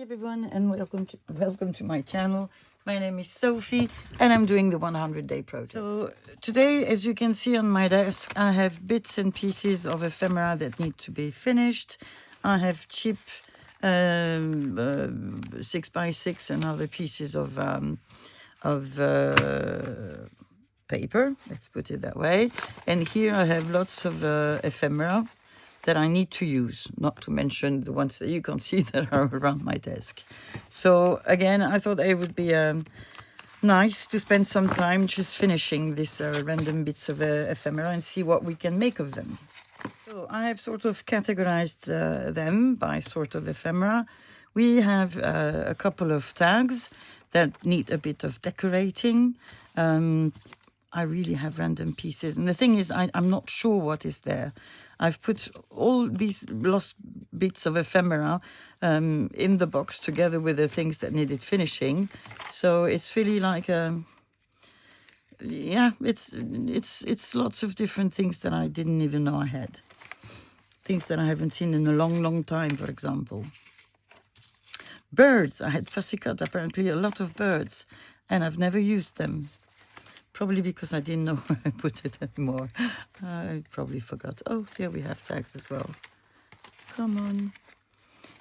everyone, and welcome to my channel. My name is Sophie and I'm doing the 100-day project. So today, as you can see on my desk, I have bits and pieces of ephemera that need to be finished. I have cheap 6x6 and other pieces of paper, let's put it that way. And here I have lots of ephemera that I need to use, not to mention the ones that you can see that are around my desk. So again, I thought it would be nice to spend some time just finishing these random bits of ephemera and see what we can make of them. So I have sort of categorized them by sort of ephemera. We have a couple of tags that need a bit of decorating. I really have random pieces. And the thing is, I'm not sure what is there. I've put all these lost bits of ephemera in the box together with the things that needed finishing. So it's really like it's lots of different things that I didn't even know I had. Things that I haven't seen in a long time, for example. Birds. I had fussy cut, apparently a lot of birds, and I've never used them. Probably because I didn't know where I put it anymore. I probably forgot. Oh, here we have tags as well. Come on.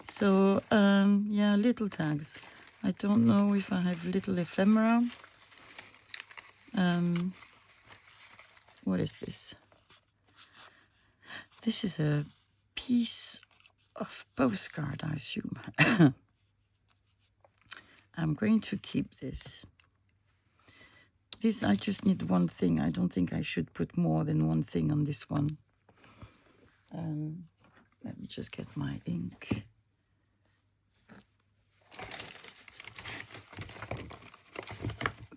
So, yeah, little tags. I don't know if I have little ephemera. What is this? This is a piece of postcard, I assume. I'm going to keep this. This, I just need one thing. I don't think I should put more than one thing on this one. Let me just get my ink.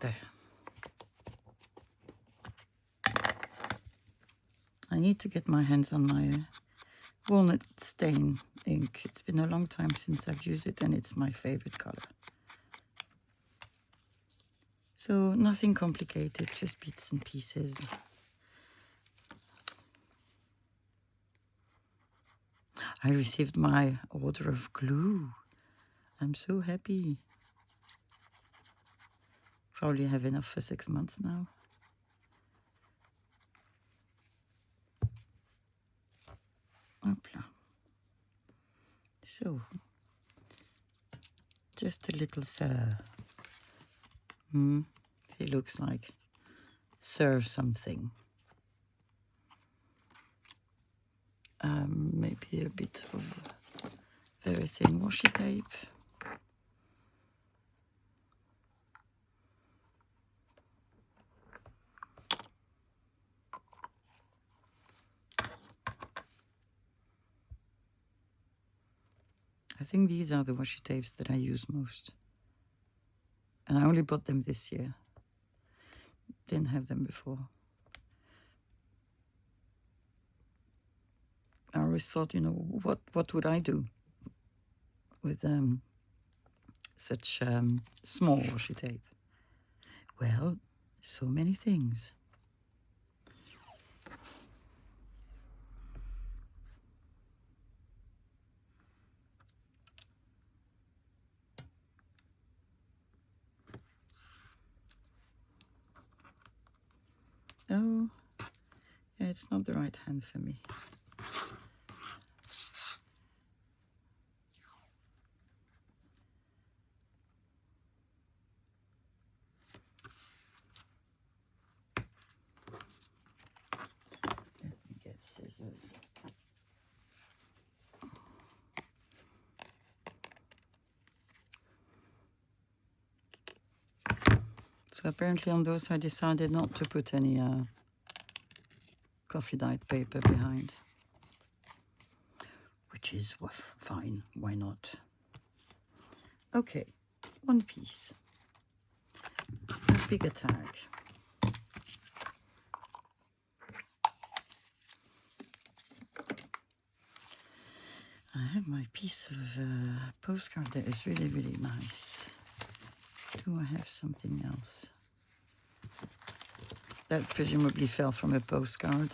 There. I need to get my hands on my walnut stain ink. It's been a long time since I've used it and it's my favorite color. So nothing complicated, just bits and pieces. I received my order of glue. I'm so happy. Probably have enough for 6 months now. Hopla. So, just a little sir. He looks like Sir something. Maybe a bit of very thin washi tape. I think these are the washi tapes that I use most. And I only bought them this year. Didn't have them before. I always thought, you know, what would I do with such small washi tape? Well, so many things. Oh, yeah, it's not the right hand for me. Let me get scissors. So apparently on those I decided not to put any coffee dyed paper behind. Which is fine, why not? Okay, one piece. A bigger tag. I have my piece of postcard that is really nice. Do I have something else? That presumably fell from a postcard.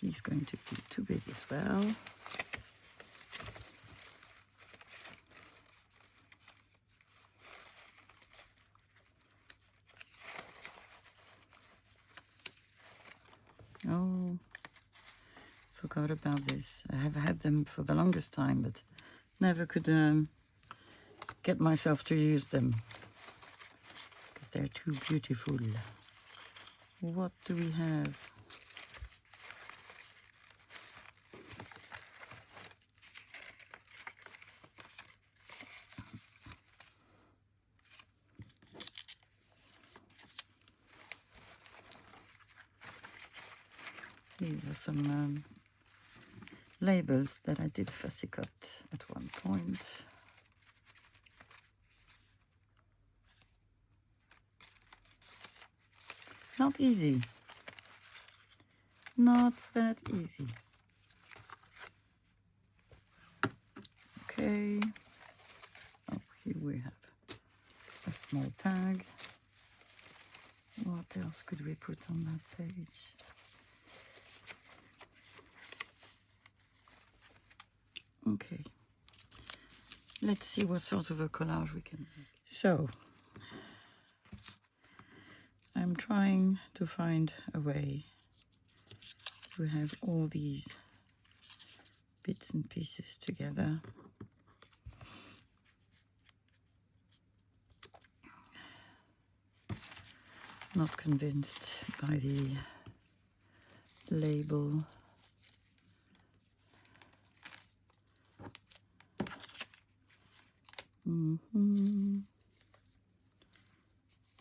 He's going to be too big as well. Oh, forgot about this. I have had them for the longest time, but never could get myself to use them because they're too beautiful. What do we have? These are some labels that I did fussy cut at one point. Not easy. Not that easy. Okay. Oh, here we have a small tag. What else could we put on that page? Okay. Let's see what sort of a collage we can make. So, I'm trying to find a way to have all these bits and pieces together. Not convinced by the label.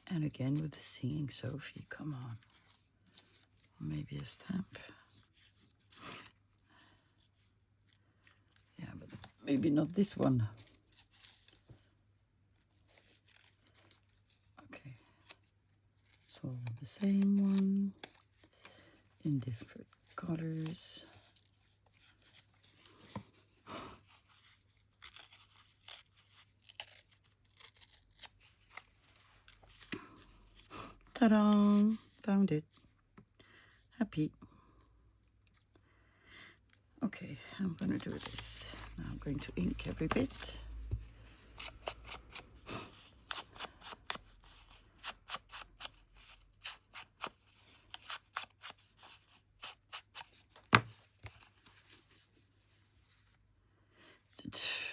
And again with the singing Sophie, come on. Maybe a stamp. Yeah, but maybe not this one. Okay. So the same one in different colors. Ta-da! Found it. Happy. Okay, I'm going to do this. Now I'm going to ink every bit.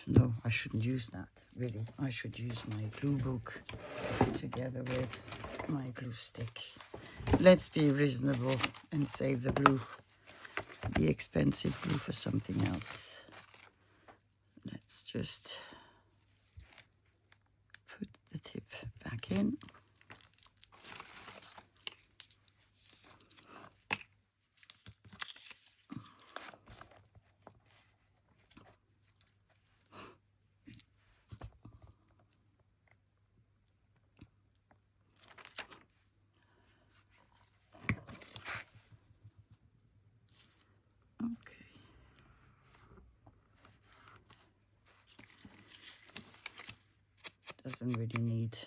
No, I shouldn't use that, really. I should use my glue book together with my glue stick. Let's be reasonable and save the glue, the expensive glue, for something else. Let's just put the tip back in. Doesn't really need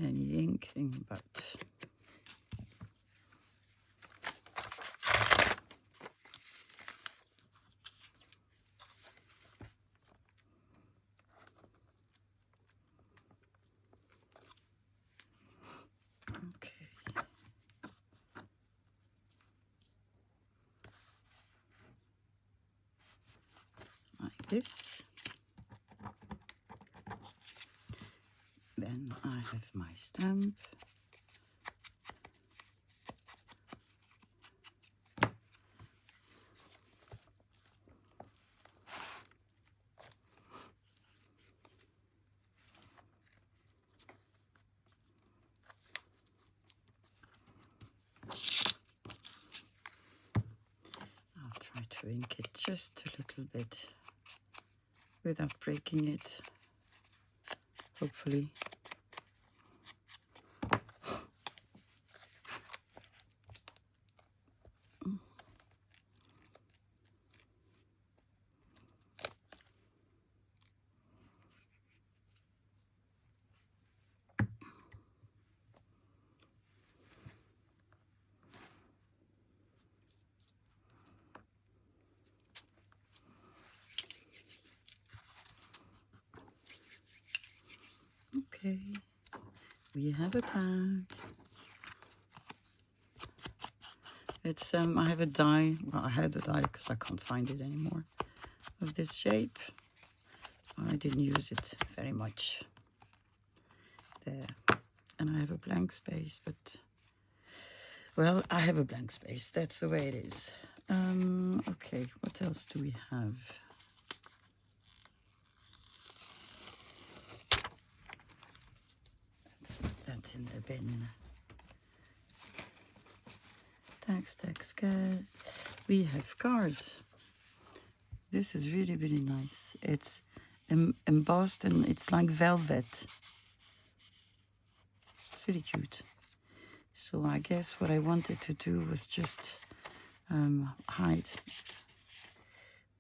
any inking, but okay. Like this. Then I have my stamp. I'll try to ink it just a little bit without breaking it, hopefully. Okay, we have a tag. It's I have a die. Well, I had a die because I can't find it anymore. Of this shape. I didn't use it very much. There, and I have a blank space, but well, I have a blank space. That's the way it is. Okay, what else do we have? Let's put that in the bin. Tags, we have cards. This is really, really nice. It's embossed and it's like velvet. It's really cute. So I guess what I wanted to do was just hide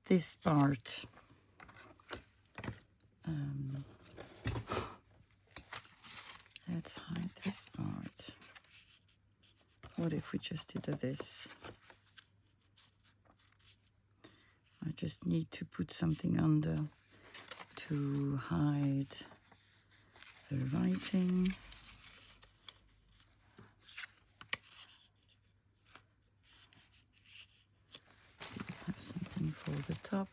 this part. Let's hide this part. What if we just did this? I just need to put something under to hide the writing. Have something for the top.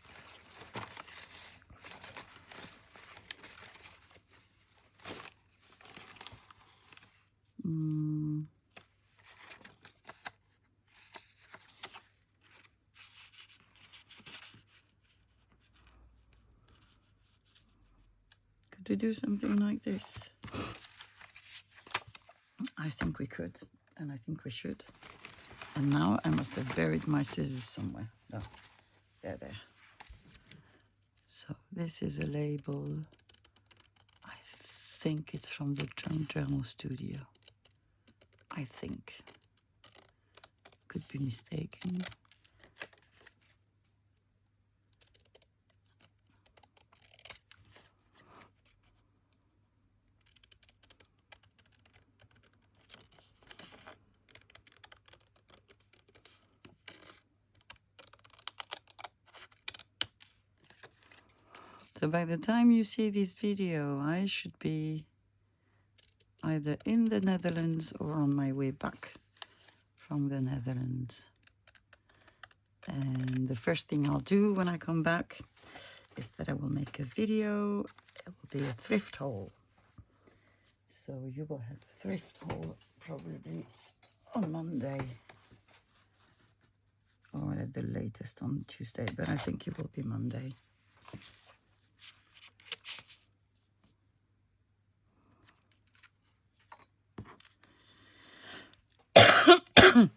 Could we do something like this? I think we could, and I think we should. And now I must have buried my scissors somewhere. No, they're there. So this is a label. I think it's from the Journal Studio. I think. Could be mistaken. So by the time you see this video, I should be either in the Netherlands or on my way back from the Netherlands. And the first thing I'll do when I come back is that I will make a video. It will be a thrift haul. So you will have a thrift haul probably on Monday. Or at the latest on Tuesday, but I think it will be Monday.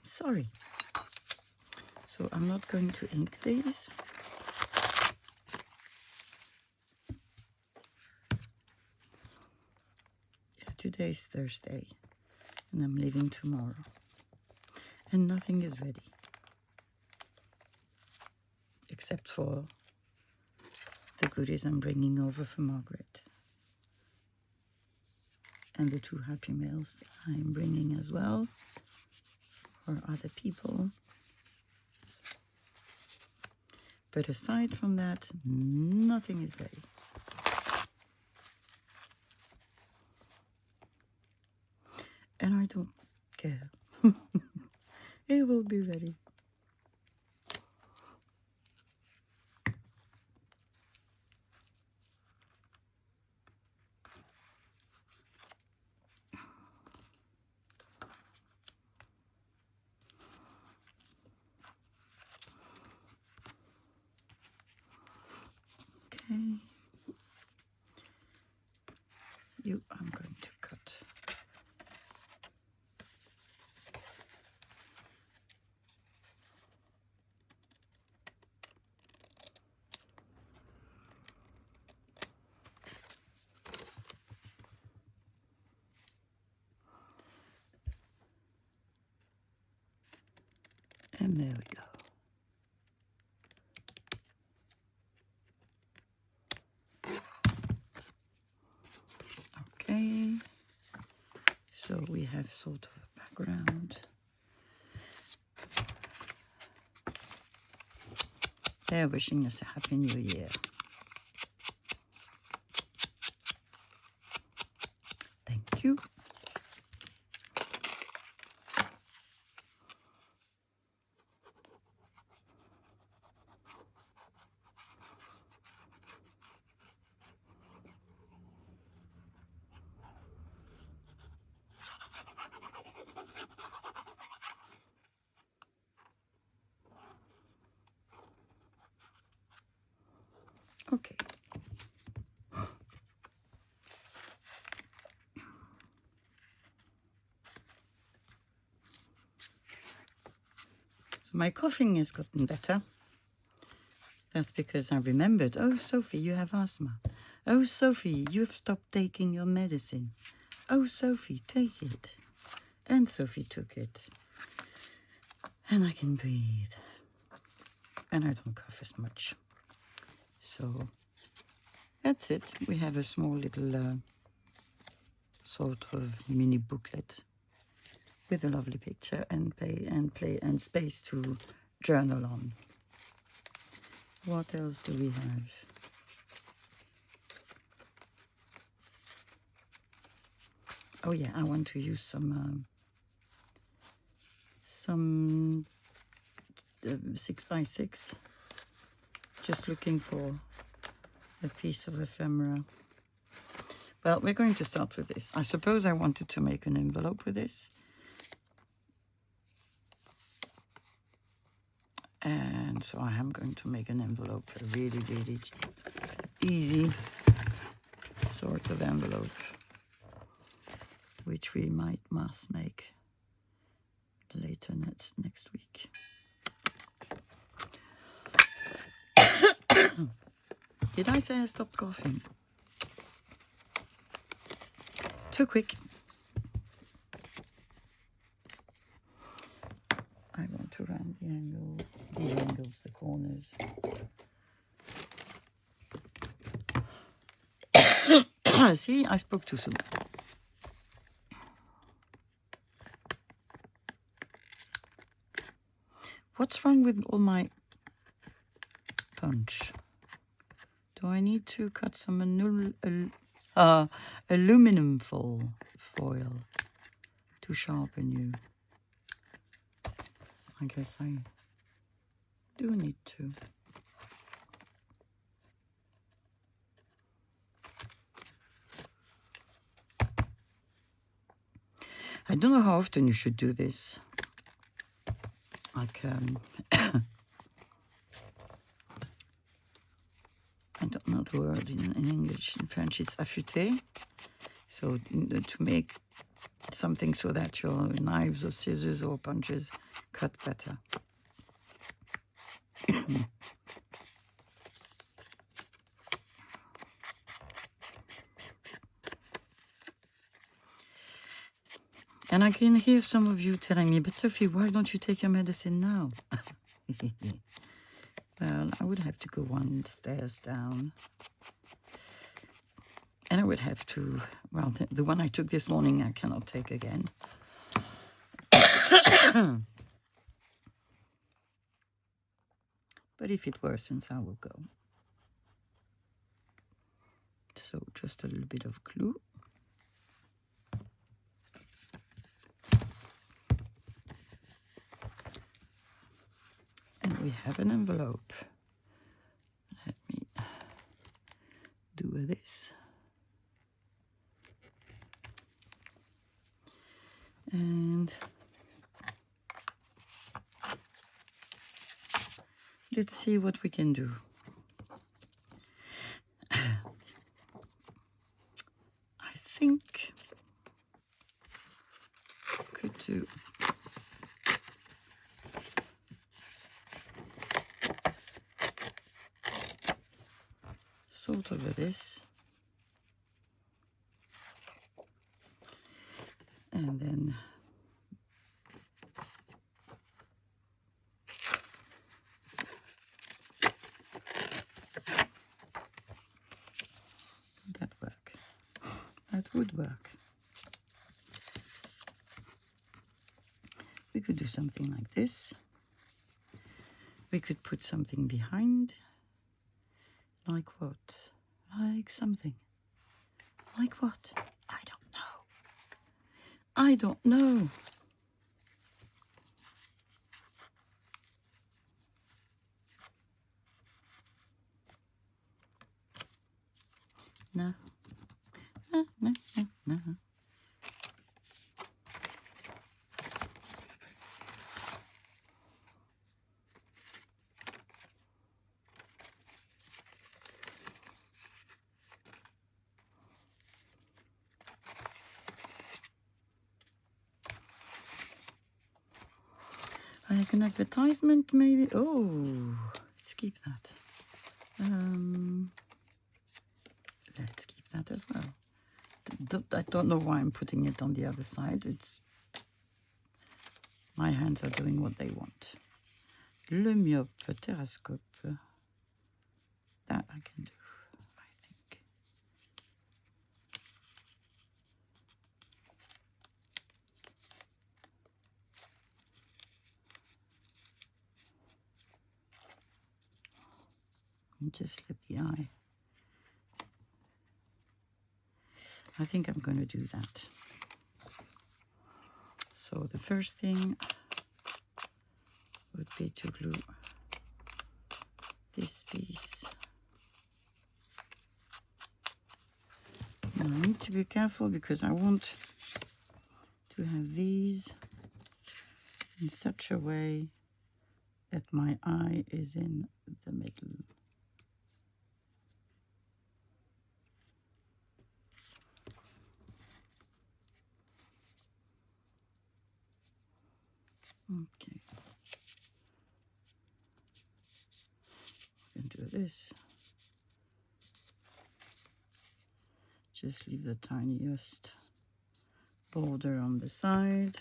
Sorry. So I'm not going to ink these. Yeah, today's Thursday and I'm leaving tomorrow. And nothing is ready. Except for the goodies I'm bringing over for Margaret. And the 2 Happy Meals I'm bringing as well for other people. But aside from that, nothing is ready. And I don't care. It will be ready. Okay. I'm going to cut. And there we go. Okay, so we have sort of a background. They're wishing us a Happy New Year. Okay. So my coughing has gotten better. That's because I remembered, oh, Sophie, you have asthma. Oh, Sophie, you've stopped taking your medicine. Oh, Sophie, take it. And Sophie took it. And I can breathe. And I don't cough as much. So that's it. We have a small little sort of mini booklet with a lovely picture and play and space to journal on. What else do we have? Oh yeah, I want to use some 6x6. Just looking for a piece of ephemera. Well, we're going to start with this. I suppose I wanted to make an envelope with this. And so I am going to make an envelope, a really, really easy sort of envelope, which we might mass make later next week. Did I say I stopped coughing? Too quick. I want to round the angles, the corners. See, I spoke too soon. What's wrong with all my punch? Do I need to cut some aluminum foil to sharpen you? I guess I do need to. I don't know how often you should do this. Like, I don't know the word in English. In French, it's affûté. So to make something so that your knives or scissors or punches cut better. And I can hear some of you telling me, but Sophie, why don't you take your medicine now? Well, I would have to go 1 stairs down. And I would have to, well, the one I took this morning I cannot take again. But if it worsens, I will go. So just a little bit of glue. And we have an envelope. Let me do this. And let's see what we can do. I think I could do sort of this. And then that work. That would work. We could do something like this. We could put something behind. Like what? Like something. Like what? I don't know. I don't know. No. No, no, no, no. Like an advertisement, maybe. Oh, let's keep that. Let's keep that as well. I don't know why I'm putting it on the other side. It's my hands are doing what they want. Le myope terrascope. That I can do, I think. And just let the eye. I think I'm going to do that. So the first thing would be to glue this piece. Now I need to be careful because I want to have these in such a way that my eye is in the middle. Okay. We can do this. Just leave the tiniest border on the side.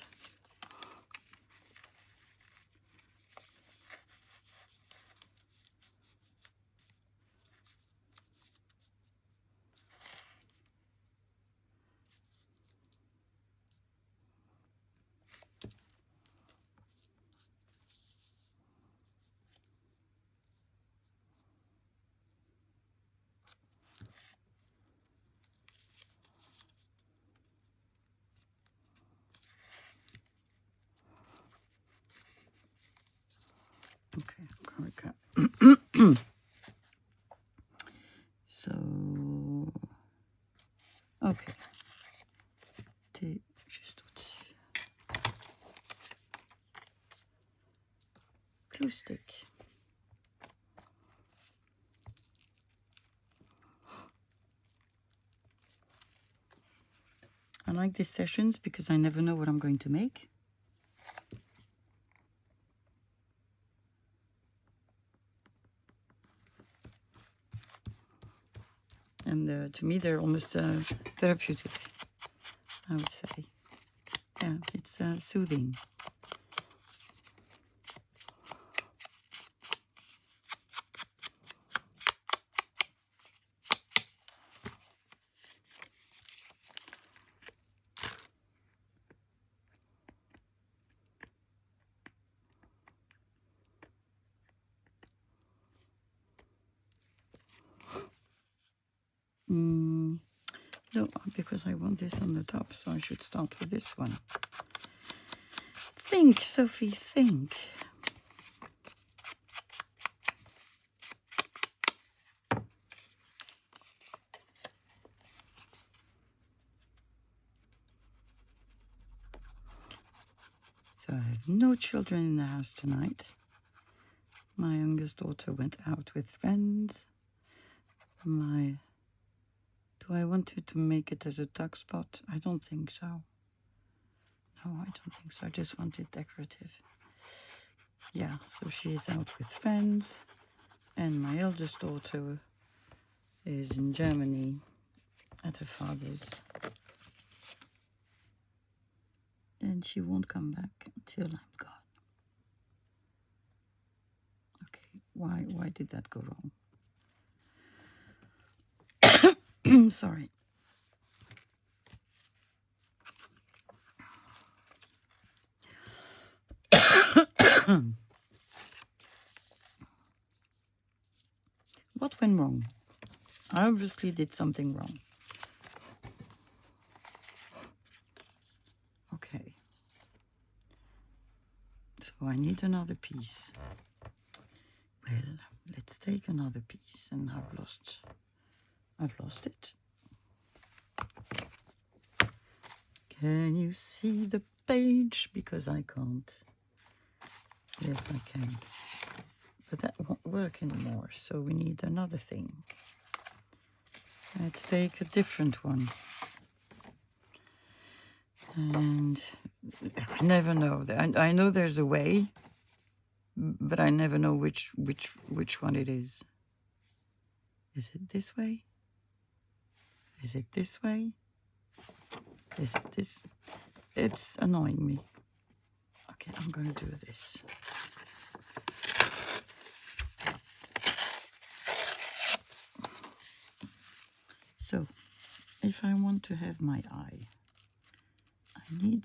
Okay, so, ok. T'es juste au-dessus. Glue stick. I like these sessions because I never know what I'm going to make. And to me, they're almost therapeutic, I would say. Yeah, it's soothing. No, because I want this on the top, so I should start with this one. Think, Sophie, think. So I have no children in the house tonight. My youngest daughter went out with friends. Do I want to make it as a tuck spot? I don't think so. No, I don't think so. I just want it decorative. Yeah, so she is out with friends. And my eldest daughter is in Germany at her father's. And she won't come back until I'm gone. Okay, why did that go wrong? Sorry. What went wrong? I obviously did something wrong. Okay. So I need another piece. Well, let's take another piece, and I've lost it. Can you see the page? Because I can't. Yes, I can. But that won't work anymore, so we need another thing. Let's take a different one. And I never know. I know there's a way, but I never know which one it is. Is it this way? Is it this way? Is it this? It's annoying me. Okay, I'm going to do this. So, if I want to have my eye, I need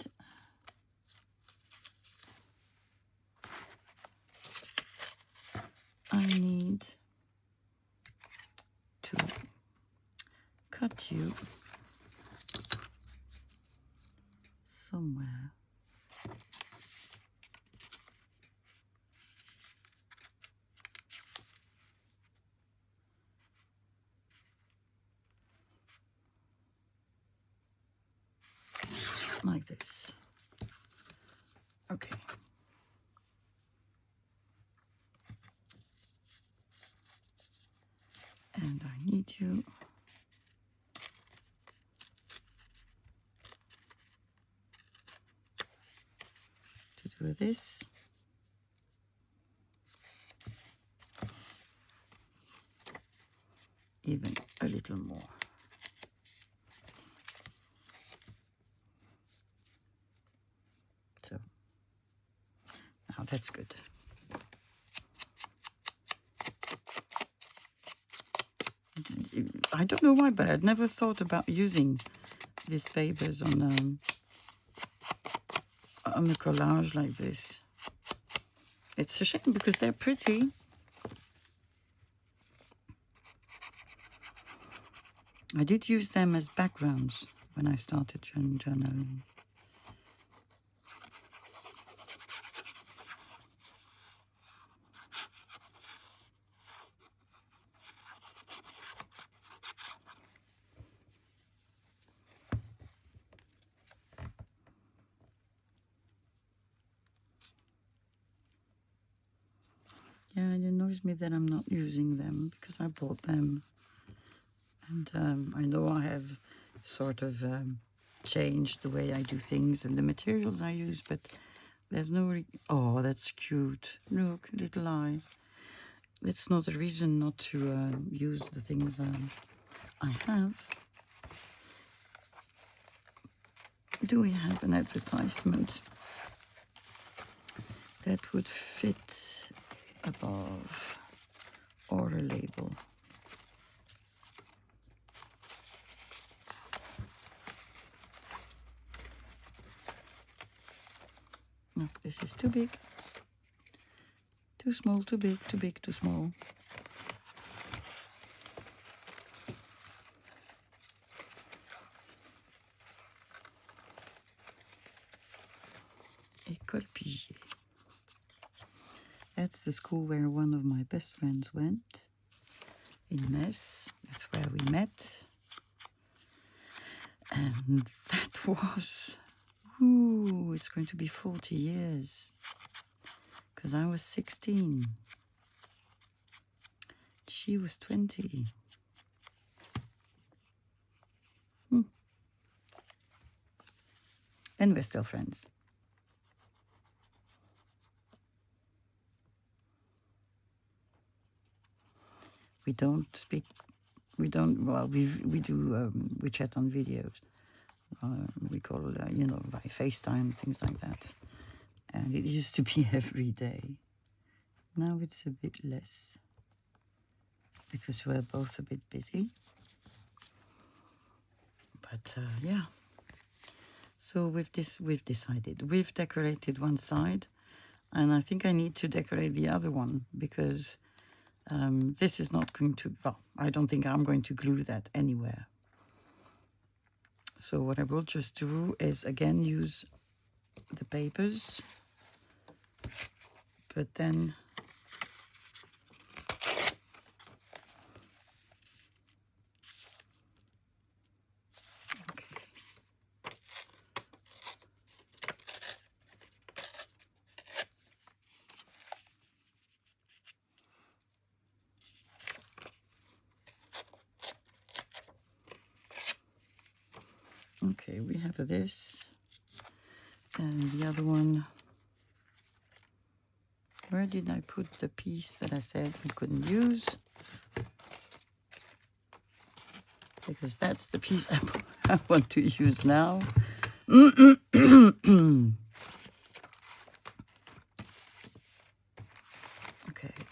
to cut you somewhere. Like this. Okay. And I need you to do this. Even a little more. So, now that's good. I don't know why, but I'd never thought about using these papers on a collage like this. It's a shame because they're pretty. I did use them as backgrounds when I started journaling. Yeah, it annoys me that I'm not using them because I bought them. And I know I have sort of changed the way I do things and the materials I use, but there's no... Oh, that's cute. Look, little eye. It's not a reason not to use the things I have. Do we have an advertisement that would fit above order label? No, this is too big. Too small, too big, too big, too small. École Piget. That's the school where one of my best friends went. In Metz. That's where we met. And that was... Ooh, it's going to be 40 years. Because I was 16. She was 20. And we're still friends. We don't speak, we don't, well, we do, we chat on videos. We call, you know, by FaceTime, things like that. And it used to be every day. Now it's a bit less. Because we're both a bit busy. But yeah. So we've decided. We've decorated one side. And I think I need to decorate the other one. Because this is not going to... Well, I don't think I'm going to glue that anywhere. So what I will just do is, again, use the papers. But then... Okay, we have this, and the other one Where did I put the piece that I said we couldn't use? Because that's the piece I want to use now. Okay,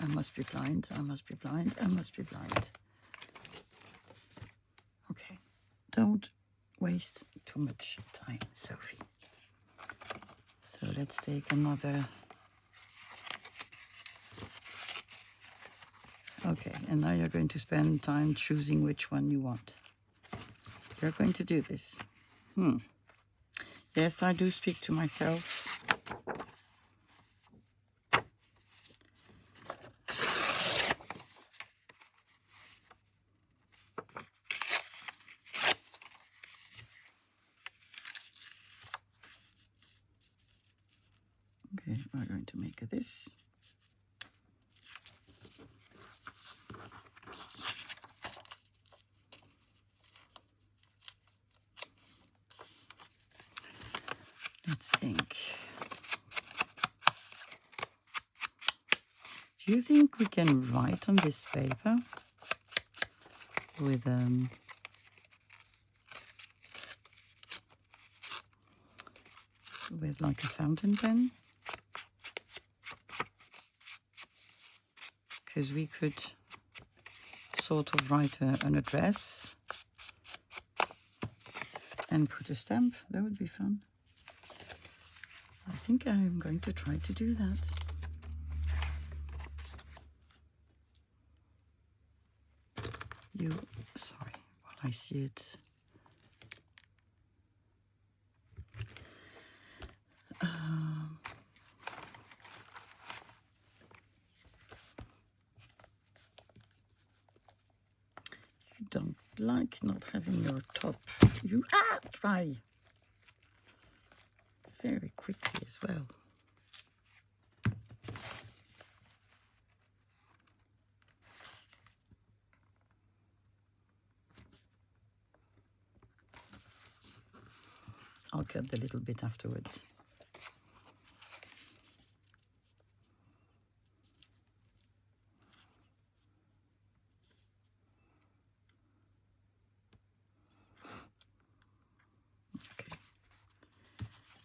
I must be blind, I must be blind, I must be blind. Okay, don't waste too much time, Sophie. So let's take another. Okay, and now you're going to spend time choosing which one you want. You're going to do this. Yes, I do speak to myself. Okay, we're going to make this. Let's ink. Do you think we can write on this paper with like a fountain pen? Because we could sort of write an address and put a stamp. That would be fun. I think I'm going to try to do that. Sorry, while I see it. You don't like not having your top. You try very quickly as well. I'll cut the little bit afterwards.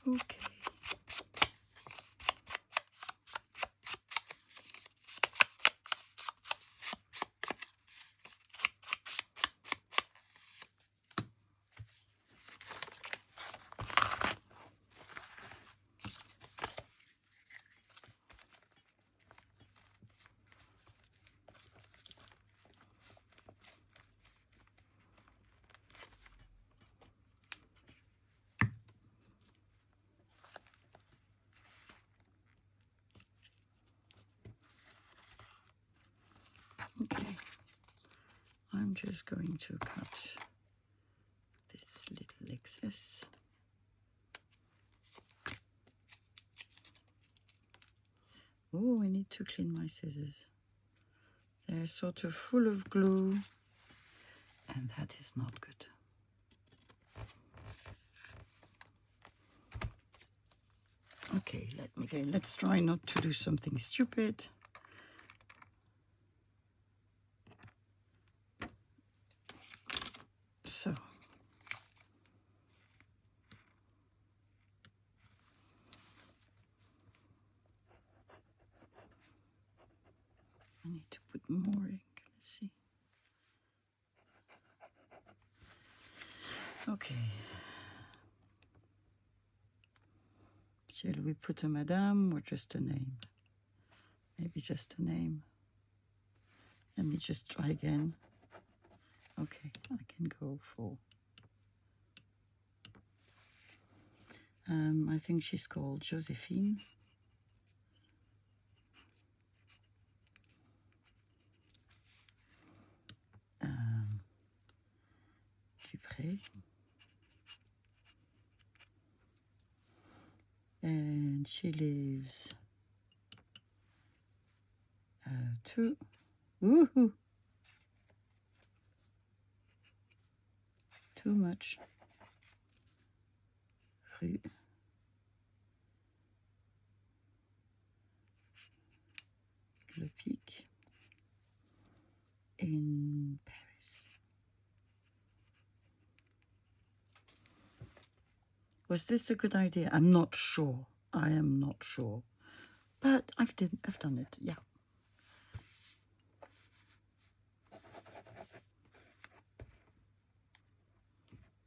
Okay. Okay, I'm just going to cut this little excess. Oh, I need to clean my scissors. They're sort of full of glue, and that is not good. Okay, let's try not to do something stupid. So, I need to put more ink. Let's see. Okay. Shall we put a madame or just a name? Maybe just a name. Let me just try again. Okay, I can go for... I think she's called Josephine. Dupré. And she lives too much. Rue Le Pic in Paris. Was this a good idea? I'm not sure. I am not sure. But I've done it, yeah.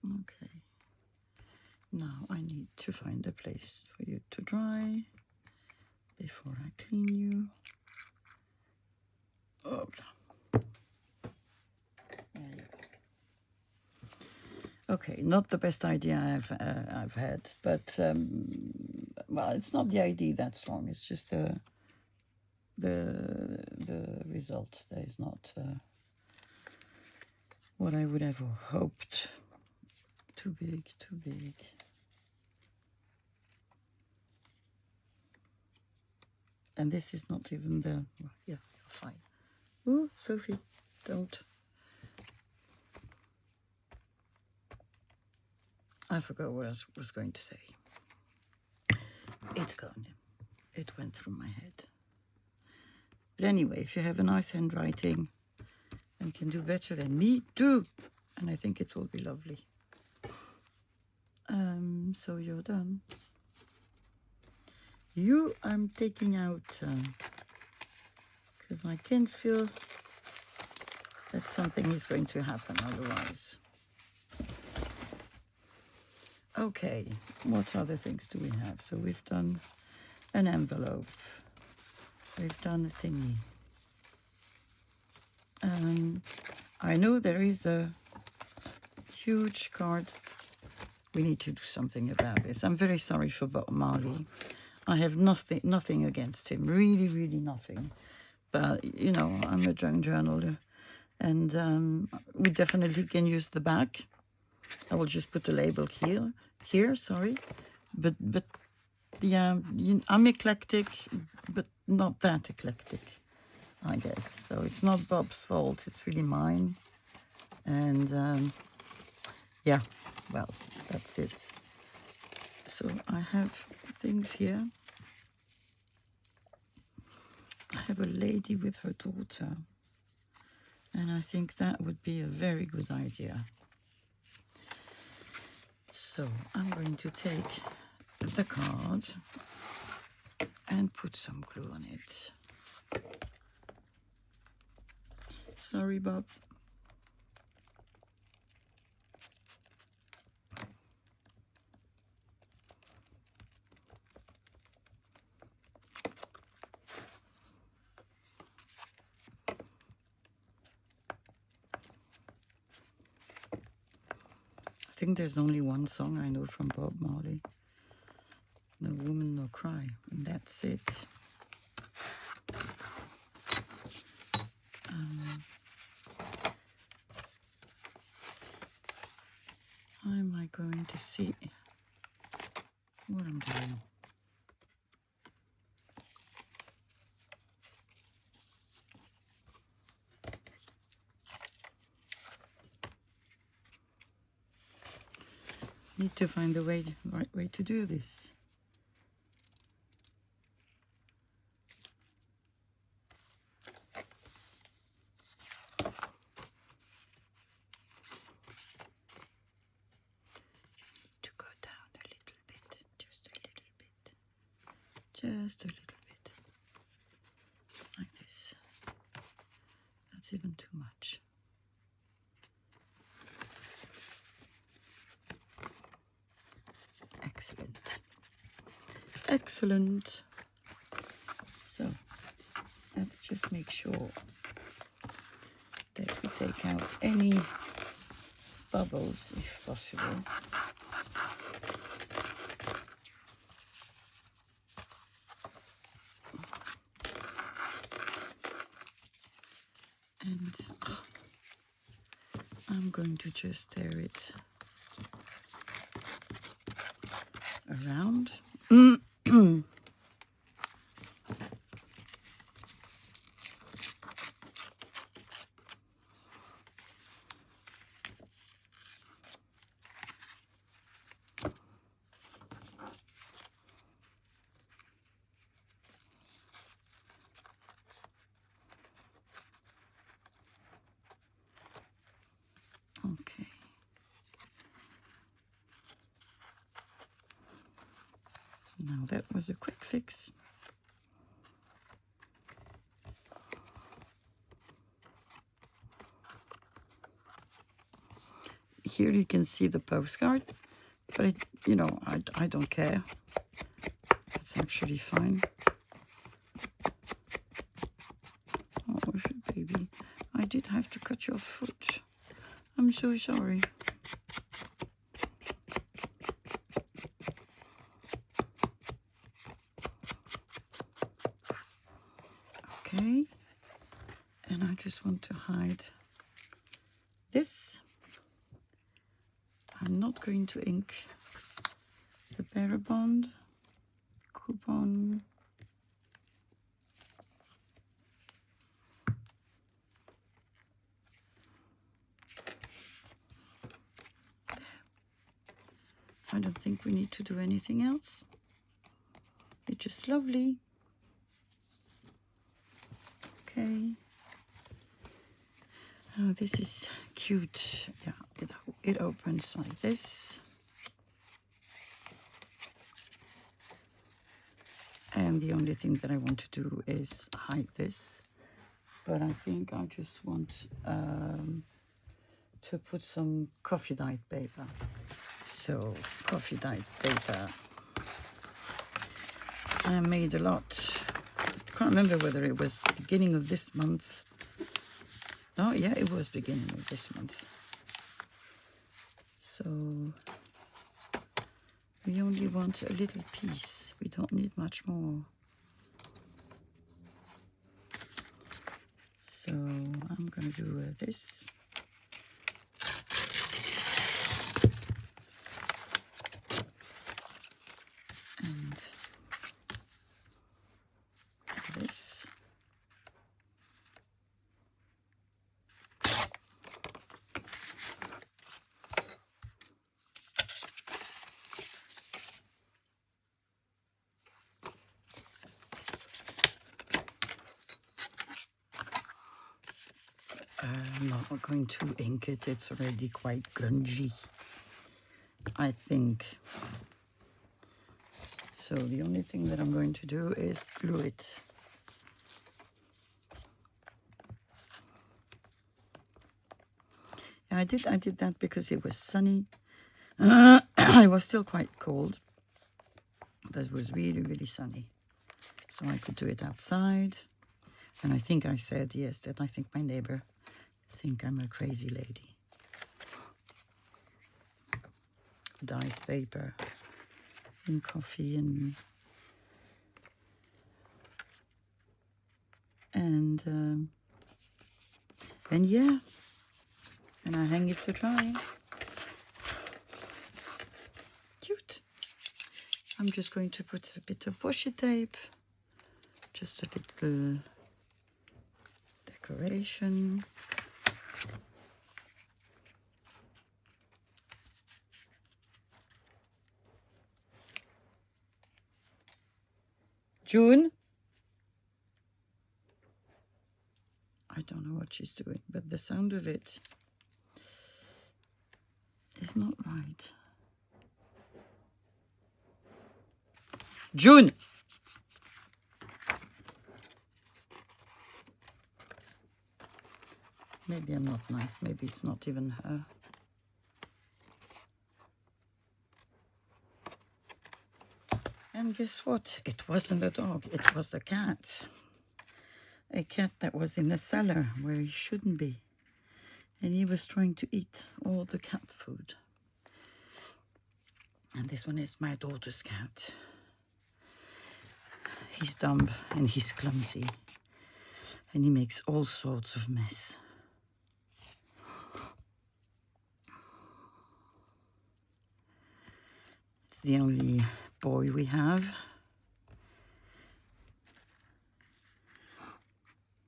Okay. Now I need to find a place for you to dry before I clean you. Oh, there you go. Okay, not the best idea I've had, but well, it's not the idea that's wrong. It's just the result that is not what I would have hoped. Too big, too big. And this is not even the, yeah, fine. Ooh, Sophie, don't. I forgot what I was going to say. It's gone. It went through my head. But anyway, if you have a nice handwriting and can do better than me, do. And I think it will be lovely. So you're done. I'm taking out because I can feel that something is going to happen otherwise. Okay, what other things do we have? So we've done an envelope. We've done a thingy. I know there is a huge card. We need to do something about this. I'm very sorry for Bob Marley. I have nothing against him, really, really nothing. But, you know, I'm a junk journaler, and we definitely can use the back. I will just put the label here, sorry. But yeah, I'm eclectic, but not that eclectic, I guess. So it's not Bob's fault, it's really mine. And yeah, well, that's it. So I have things here. I have a lady with her daughter, and I think that would be a very good idea. So I'm going to take the card and put some glue on it. Sorry, Bob. I think there's only one song I know from Bob Marley. No Woman, No Cry. And that's it. How am I going to see what I'm doing? Need to find the right way to do this. To go down a little bit, just a little bit, just a little bit, like this. That's even too much. Excellent. Excellent. So let's just make sure that we take out any bubbles if possible. And I'm going to just stir it around. that was a quick fix. Here you can see the postcard, but it, you know, I don't care. It's actually fine. Oh, baby, I did have to cut your foot. I'm so sorry. Okay, and I just want to hide this. I'm not going to ink the bearer bond coupon. I don't think we need to do anything else. It's just lovely. Okay. Oh, this is cute. Yeah, it opens like this. And the only thing that I want to do is hide this. But I think I just want to put some coffee dyed paper. So, coffee dyed paper. I made a lot. I can't remember whether it was beginning of this month. Oh, yeah, it was beginning of this month. So, we only want a little piece. We don't need much more. So, I'm going to do this. And this. I'm not going to ink it, it's already quite grungy, I think. So the only thing that I'm going to do is glue it. I did that because it was sunny. It was still quite cold, but it was really, really sunny. So I could do it outside. And I think I said, yes, that I think my neighbor think I'm a crazy lady. Dyes paper and coffee and yeah, and I hang it to dry. Cute. I'm just going to put a bit of washi tape, just a little decoration. June? I don't know what she's doing, but the sound of it is not right. June! Maybe I'm not nice. Maybe it's not even her. And guess what? It wasn't a dog. It was a cat. A cat that was in the cellar where he shouldn't be. And he was trying to eat all the cat food. And this one is my daughter's cat. He's dumb and he's clumsy. And he makes all sorts of mess. It's the only boy we have.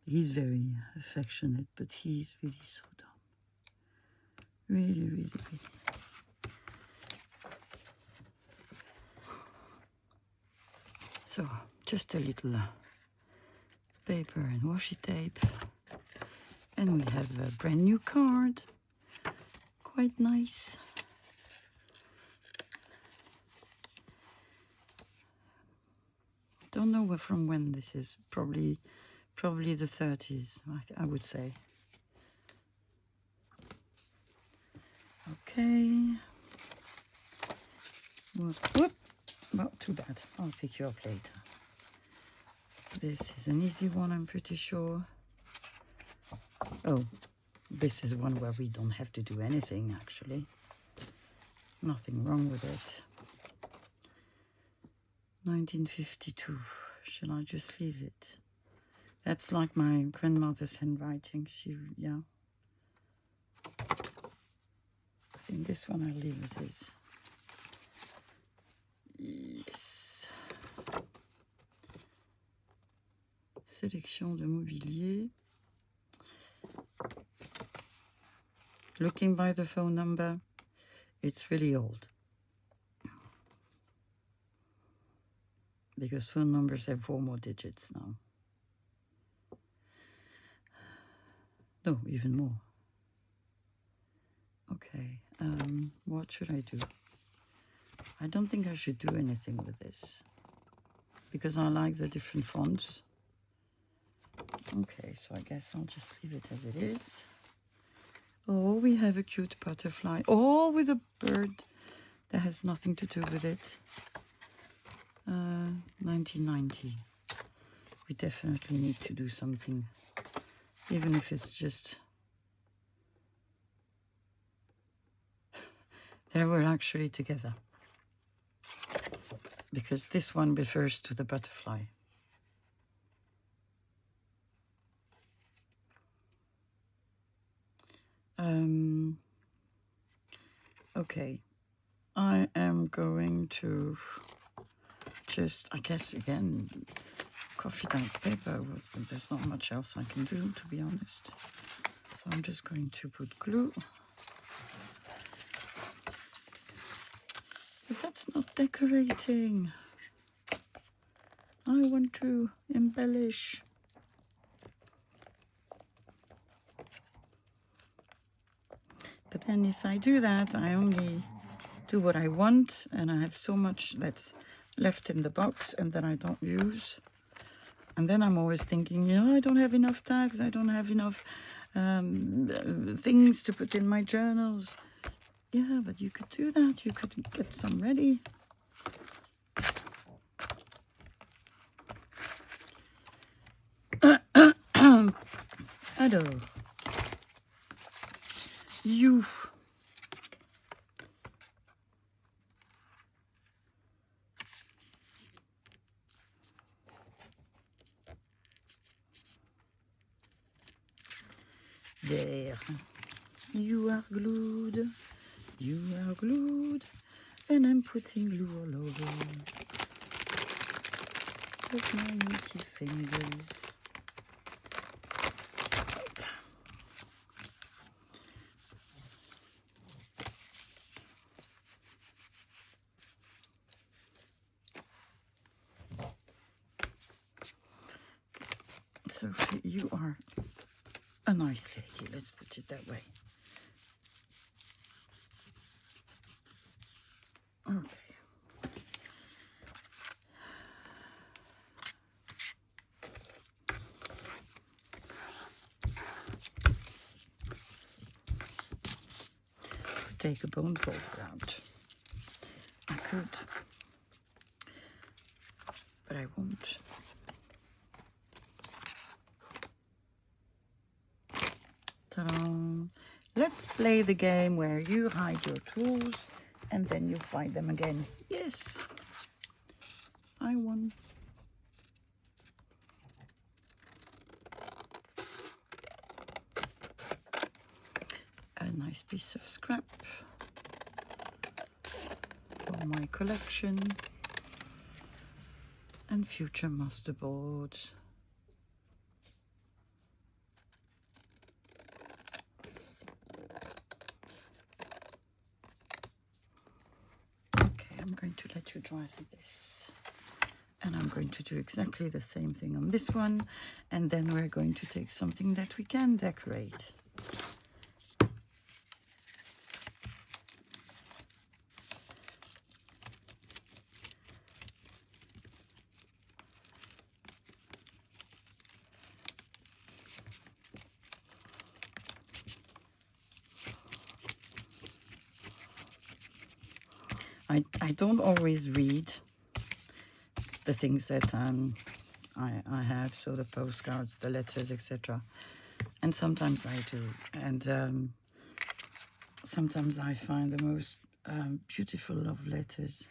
He's very affectionate, but he's really so dumb. Really, really, really. So, just a little paper and washi tape. And we have a brand new card. Quite nice. Don't know from when this is. Probably the 30s, I would say. Okay. Whoop. Not too bad. I'll pick you up later. This is an easy one, I'm pretty sure. Oh, this is one where we don't have to do anything, actually. Nothing wrong with it. 1952. Shall I just leave it? That's like my grandmother's handwriting. Yeah. I think this one I'll leave as is. Yes. Sélection de mobilier. Looking by the phone number, it's really old. Because phone numbers have 4 more digits now. No, even more. Okay, what should I do? I don't think I should do anything with this. Because I like the different fonts. Okay, so I guess I'll just leave it as it is. Oh, we have a cute butterfly. Oh, with a bird. That has nothing to do with it. 1990. We definitely need to do something. Even if it's just... They were actually together. Because this one refers to the butterfly. Okay. I am going to just, I guess, again, coffee dyed paper. There's not much else I can do, to be honest. So I'm just going to put glue. But that's not decorating. I want to embellish. But then if I do that, I only do what I want, and I have so much that's left in the box and that I don't use. And then I'm always thinking, I don't have enough tags, I don't have enough things to put in my journals. Yeah, but you could do that. You could get some ready. Alors, you. There. You are glued. You are glued. And I'm putting glue all over. With my meaty fingers. Sophie, you are a nice lady, let's put it that way. Okay. Take a bone folder out. I could, but I won't. Ta-da. Let's play the game where you hide your tools and then you find them again. Yes, I won. A nice piece of scrap for my collection and future masterboards. I'm going to let you dry like this, and I'm going to do exactly the same thing on this one, and then we're going to take something that we can decorate. I don't always read the things that I have, so the postcards, the letters, etc. And sometimes I do. And sometimes I find the most beautiful love letters.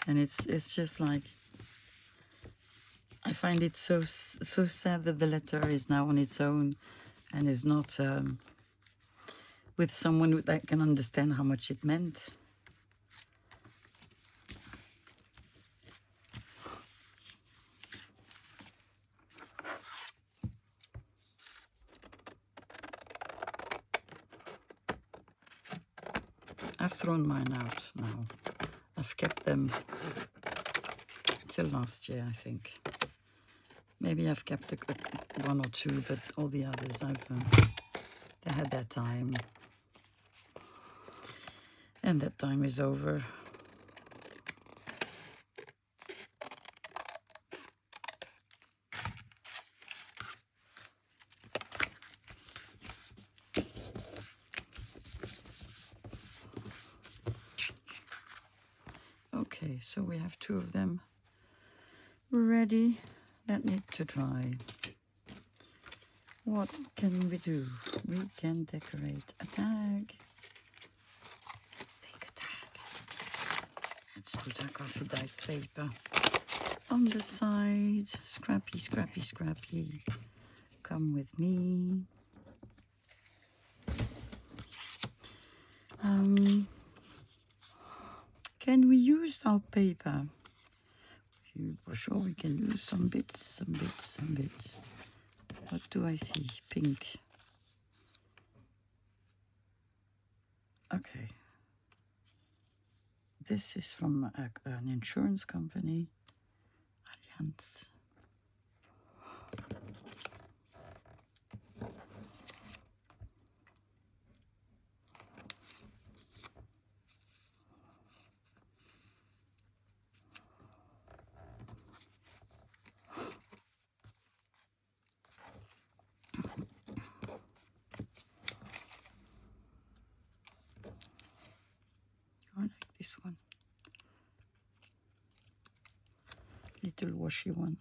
And it's just like, I find it so sad that the letter is now on its own and is not with someone that can understand how much it meant. I've thrown mine out now. I've kept them till last year, I think. Maybe I've kept one or two, but all the others, they had their time. And that time is over. Okay, so we have two of them ready that need to dry. What can we do? We can decorate a tag. Let's take a tag. Let's put our coffee dyed paper on the side. Scrappy, scrappy, scrappy. Come with me. Can we use our paper? For sure we can use some bits, some bits, some bits. What do I see? Pink. Okay. This is from an insurance company, Allianz. I like this one. Little washy one.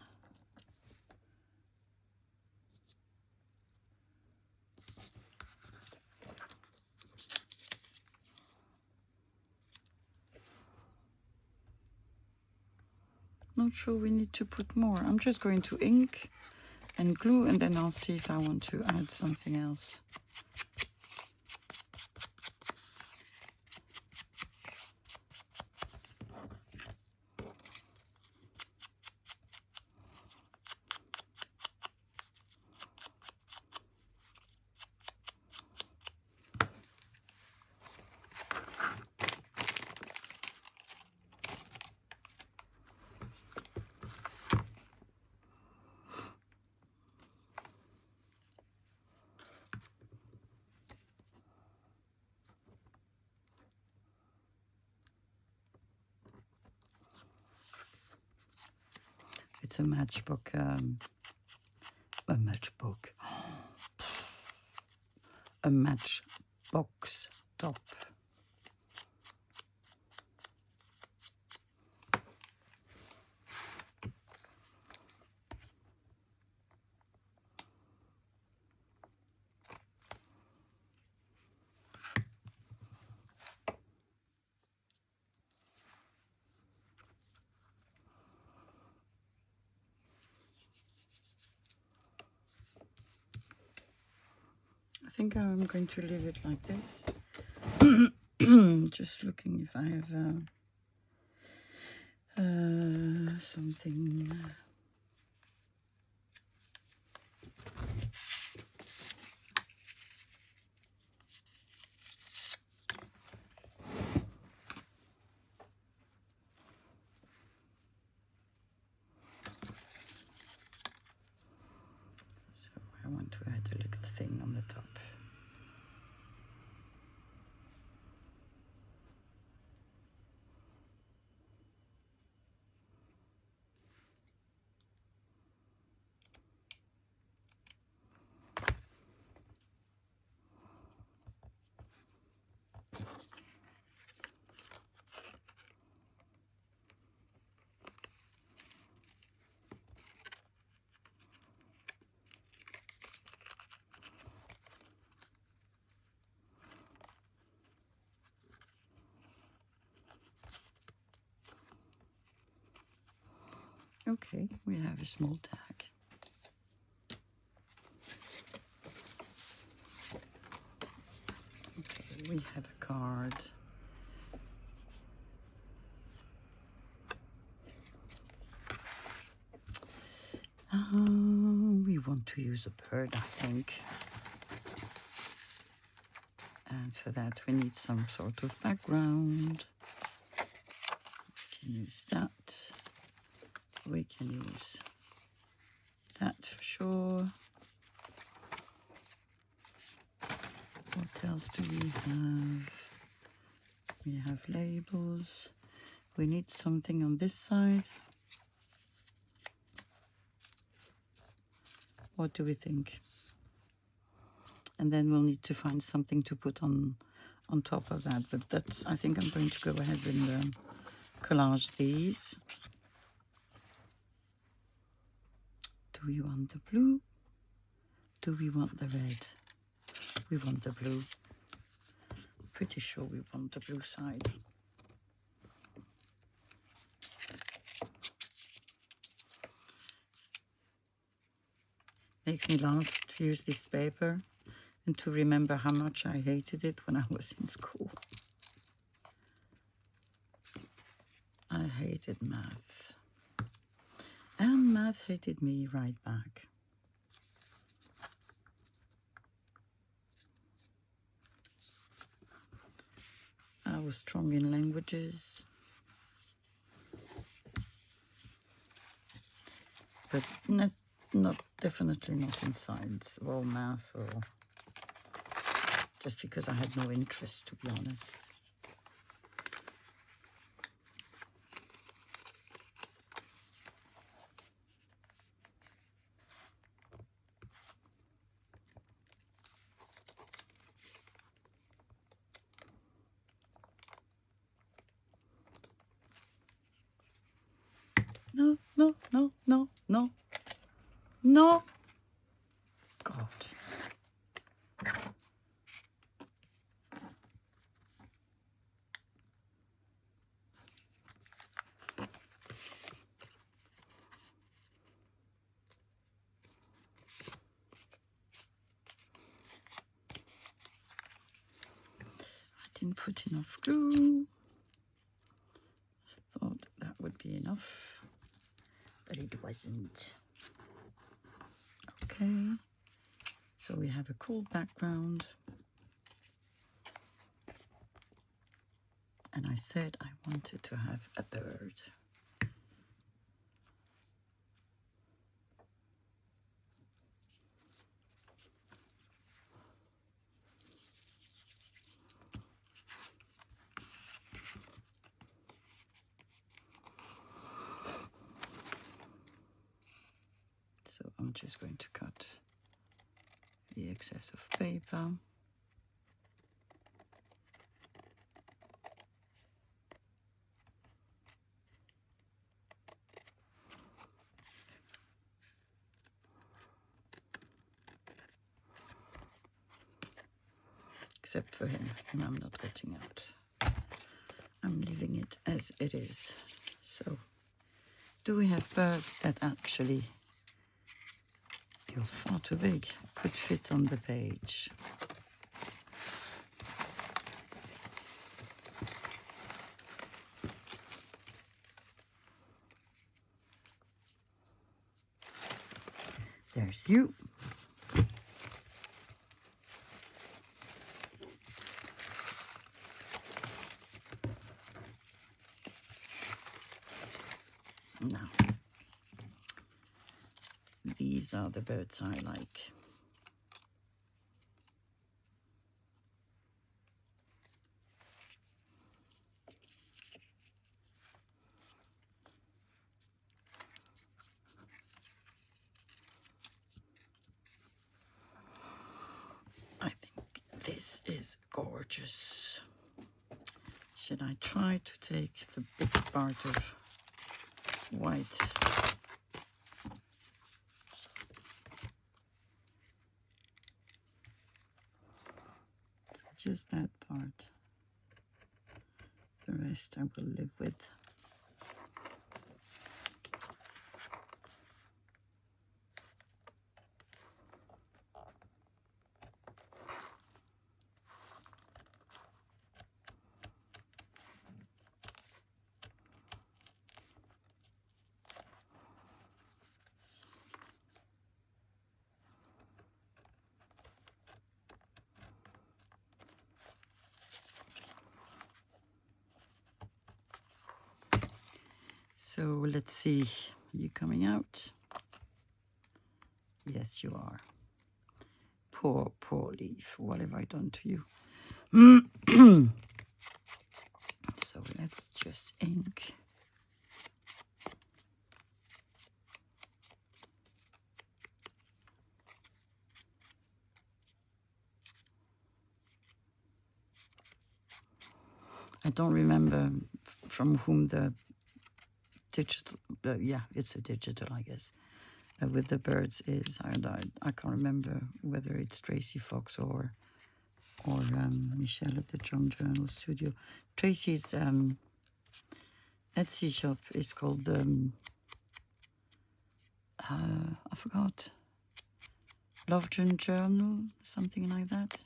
Not sure we need to put more. I'm just going to ink and glue, and then I'll see if I want to add something else. It's a matchbook, a matchbox top. I think I'm going to leave it like this. Just looking if I have something. So I want to add a little thing on the top. Okay, we have a small tag. Okay, we have a card. We want to use a bird, I think. And for that we need some sort of background. We can use that. We can use that for sure. What else do we have? We have labels. We need something on this side. What do we think? And then we'll need to find something to put on top of that. But that's, I think I'm going to go ahead and collage these. Do we want the blue? Do we want the red? We want the blue. Pretty sure we want the blue side. Makes me laugh to use this paper and to remember how much I hated it when I was in school. I hated math. And math hated me right back. I was strong in languages, but definitely not in science or math, or just because I had no interest, to be honest. No, no, no, no, no, no. God. I didn't put enough glue. Just thought that would be enough, but it wasn't. Okay, so we have a cool background. And I said I wanted to have a bird. So I'm just going to cut the excess of paper. Except for him, and I'm not cutting out. I'm leaving it as it is. So, do we have birds that actually, you're far too big, could fit on the page? There's you. Now, these are the birds I like. I think this is gorgeous. Should I try to take the big part of white? Just that part. The rest I will live with. So let's see, are you coming out? Yes, you are. Poor, poor leaf. What have I done to you? So let's just ink. I don't remember from whom the digital, yeah, it's a digital, I guess, with the birds is. I can't remember whether it's Tracy Fox or Michelle at the Drum Journal Studio. Tracy's Etsy shop is called, I forgot, Love Journal, something like that.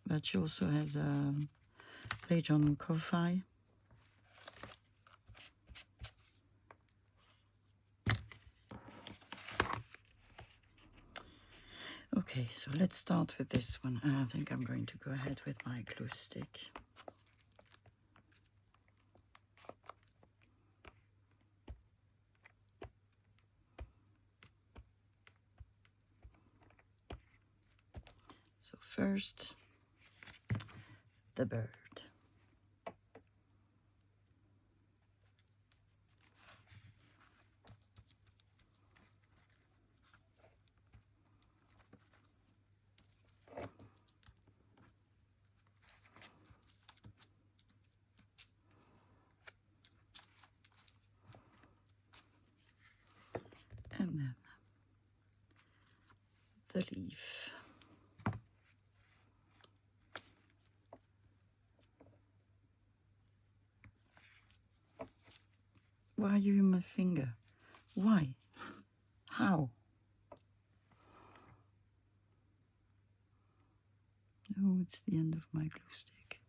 But she also has a page on Ko-Fi. Okay, so let's start with this one. I think I'm going to go ahead with my glue stick. So first, the bird. And then the leaf. Why are you in my finger? Why? How? Oh, it's the end of my glue stick.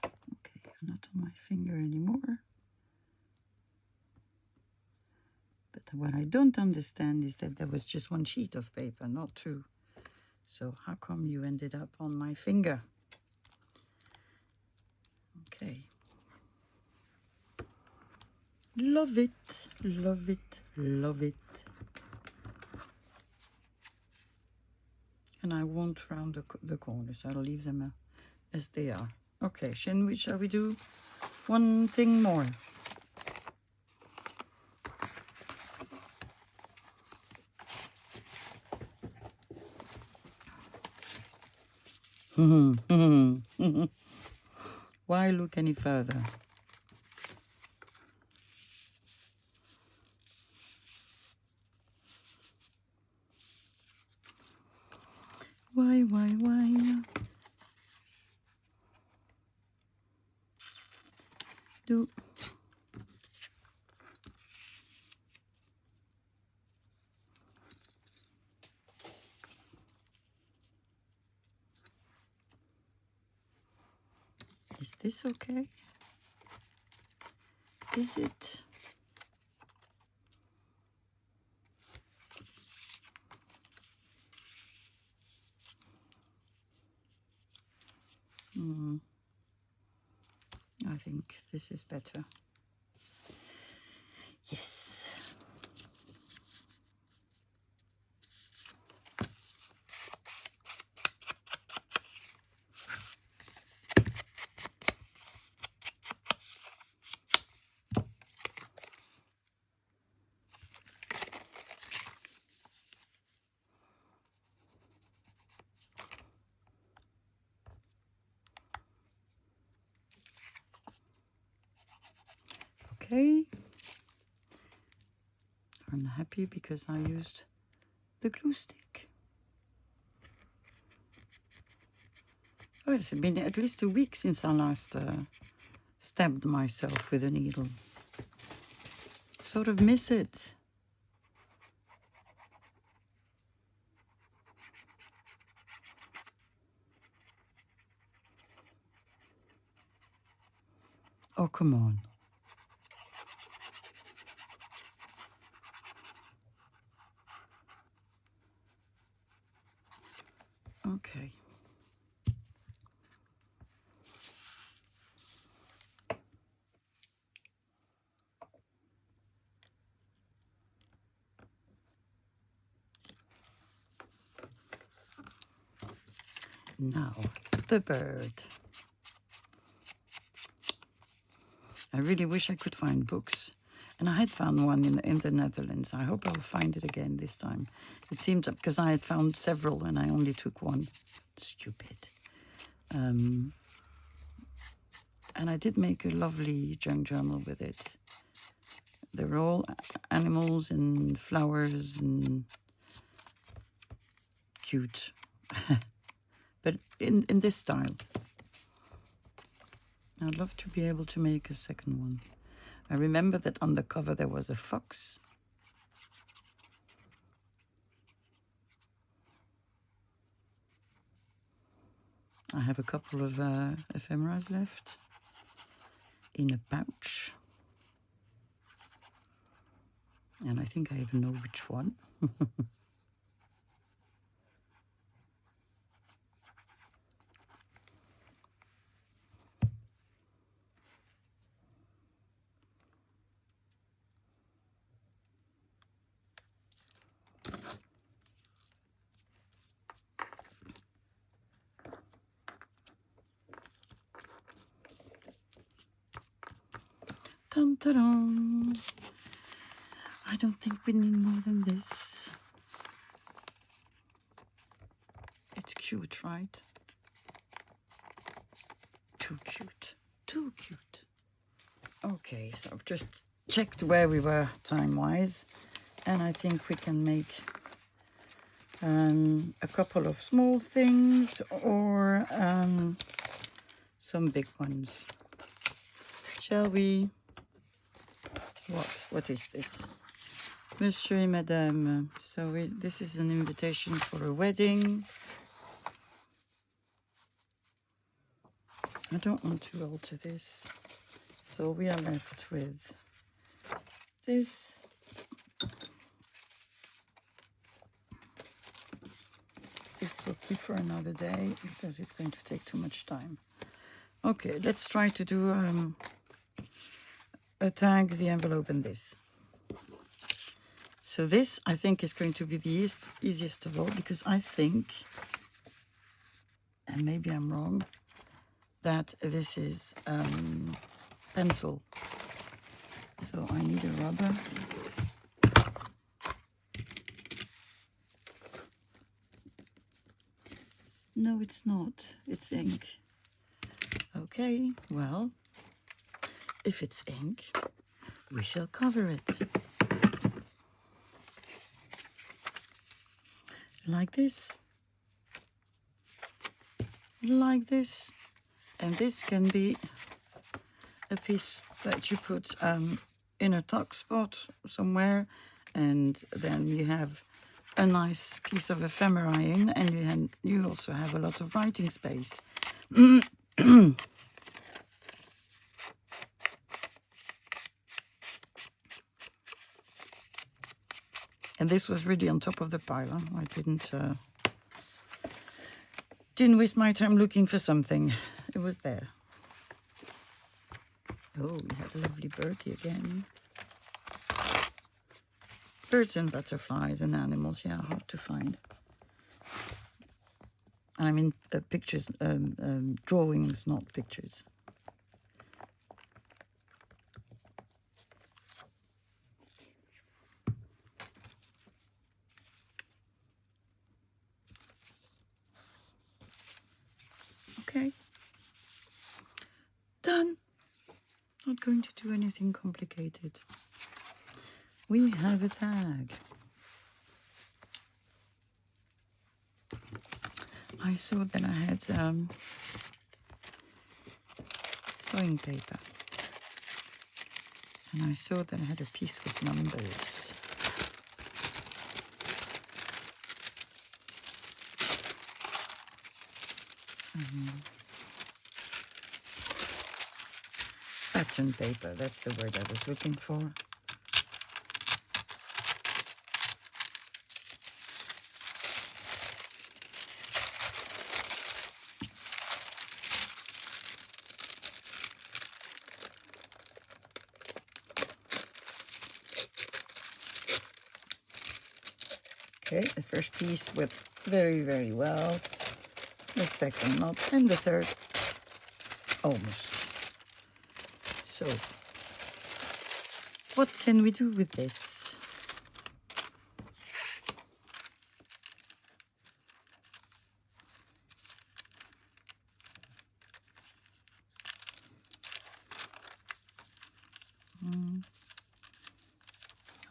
Okay, I'm not on my finger anymore. But what I don't understand is that there was just one sheet of paper, not two. So how come you ended up on my finger? Okay. Love it, love it, love it. And I won't round the corners. I'll leave them as they are. Okay, shall we do one thing more? Why look any further? Why? Do. Is this okay? Is it? I think this is better. Yes. Okay. I'm happy because I used the glue stick. Oh, it's been at least a week since I last stabbed myself with a needle. Sort of miss it. Oh, come on. Okay. Now, the bird. I really wish I could find books. And I had found one in the Netherlands. I hope I'll find it again this time. It seemed, because I had found several and I only took one. Stupid. And I did make a lovely junk journal with it. They're all animals and flowers and cute. But in this style. I'd love to be able to make a second one. I remember that on the cover there was a fox. I have a couple of ephemeras left in a pouch. And I think I even know which one. Dun, dun, dun. I don't think we need more than this. It's cute, right? Too cute. Too cute. Okay, so I've just checked where we were time-wise. And I think we can make a couple of small things or some big ones. Shall we? What is this? Monsieur et Madame. So this is an invitation for a wedding. I don't want to alter this. So we are left with this. This will keep for another day because it's going to take too much time. Okay, let's try to do a tag, the envelope, and this. So this, I think, is going to be the easiest of all, because I think, and maybe I'm wrong, that this is pencil. So I need a rubber. No, it's not. It's ink. Okay, well, if it's ink, we shall cover it. Like this. Like this. And this can be a piece that you put in a tuck spot somewhere, and then you have a nice piece of ephemera in, and you also have a lot of writing space. And this was really on top of the pile. Huh? I didn't waste my time looking for something. It was there. Oh, we have a lovely birdie again. Birds and butterflies and animals, yeah, hard to find. I mean, pictures, drawings, not pictures. Okay. Done. Not going to do anything complicated. We have a tag. I saw that I had sewing paper. And I saw that I had a piece with numbers. Pattern paper, that's the word I was looking for. Okay, the first piece went very, very well. the second knot and the third almost. So what can we do with this?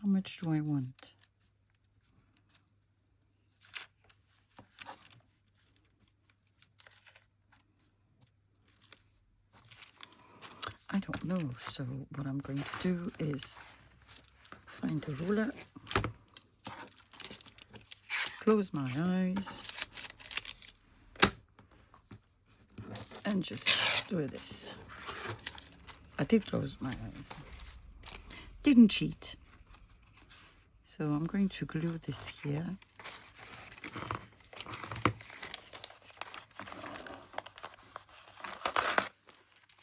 How much do I want? I don't know, so what I'm going to do is find a ruler, close my eyes, and just do this. I did close my eyes. Didn't cheat. So I'm going to glue this here.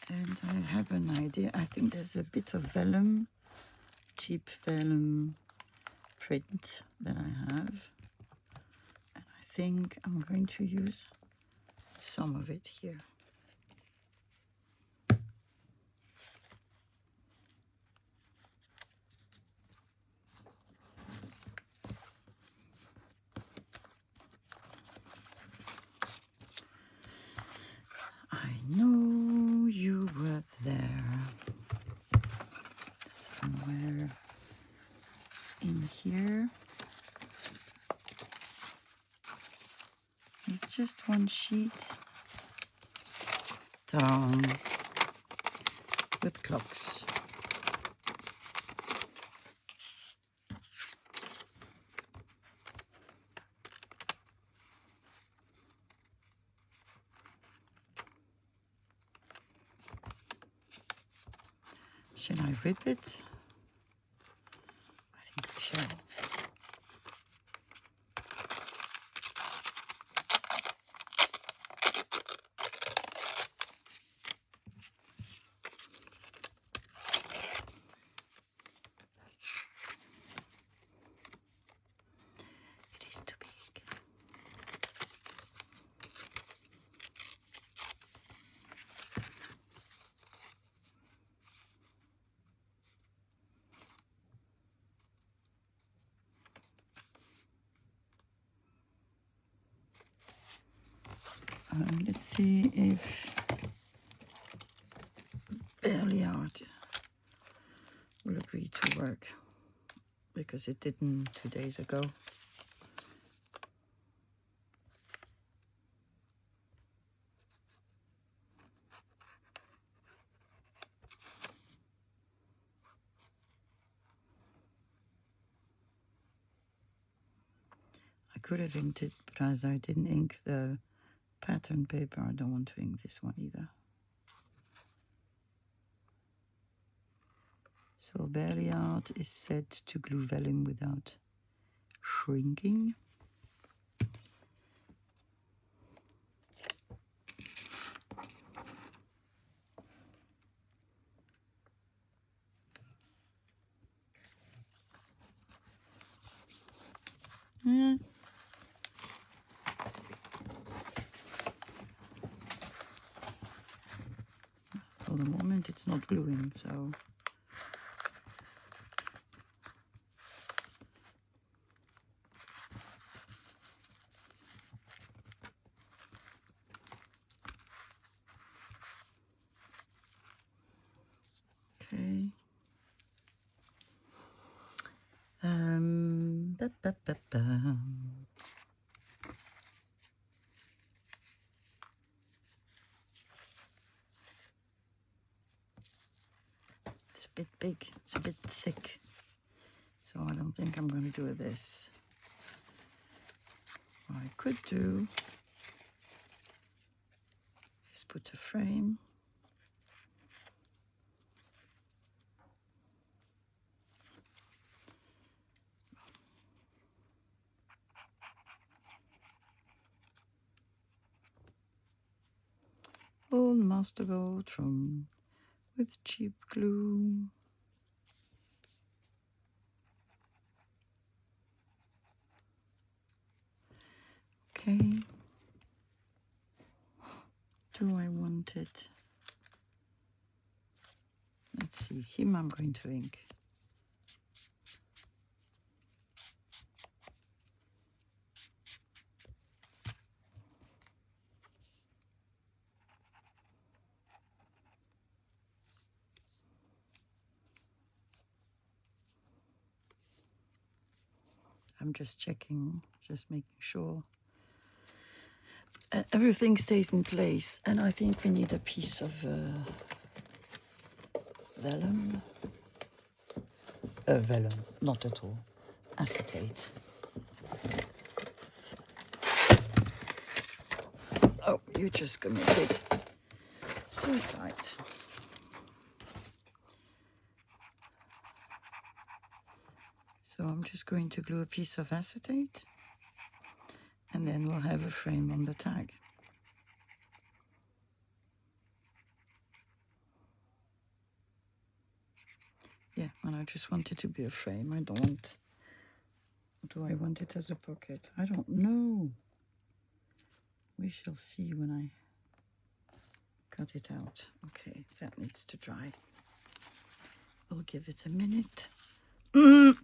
And I have an idea. I think there's a bit of vellum, cheap vellum print that I have. And I think I'm going to use some of it here. I know you were there somewhere in here. It's just one sheet down with clocks. Should I rip it? I think I shall. It is too big. Let's see if barely art will agree to work, because it didn't 2 days ago. I could have inked it, but as I didn't ink the pattern paper, I don't want to ink this one either. So barely art is set to glue vellum without shrinking. Yeah. For the moment it's not gluing, so okay. Da, da, da, da. It's a bit big, it's a bit thick, so I don't think I'm going to do this. What I could do is put a frame. Old master gold from with cheap glue. Okay. do I want it? Let's see, him I'm going to ink. I'm just checking, just making sure everything stays in place. And I think we need a piece of vellum. Vellum, not at all. Acetate. Oh, you're just gonna hit suicide. So I'm just going to glue a piece of acetate, and then we'll have a frame on the tag. Yeah, and I just want it to be a frame. I don't want... Do I want it as a pocket? I don't know. We shall see when I cut it out. Okay, that needs to dry. We'll give it a minute. I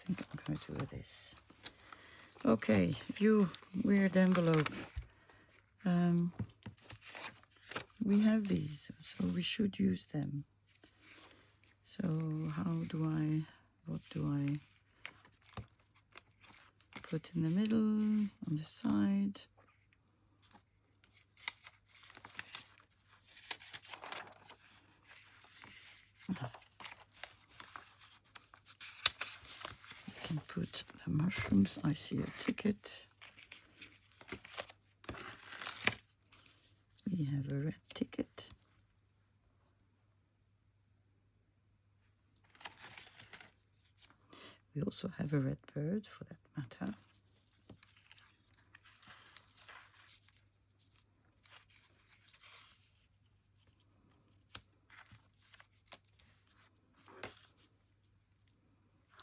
think I'm going to do this. Okay, you weird envelope. We have these, so we should use them. So how do I, what do I put in the middle, on the side? I can put the mushrooms. I see a ticket. We have a red ticket. We also have a red bird, for that matter.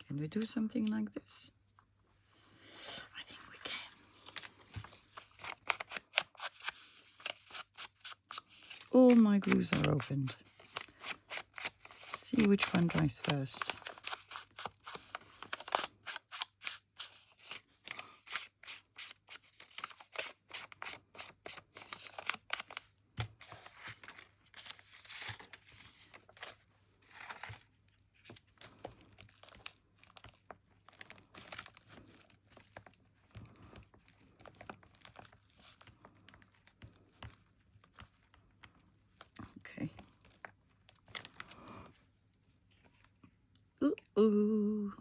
Can we do something like this? I think we can. All my glues are opened. See which one dries first. Okay. Ooh.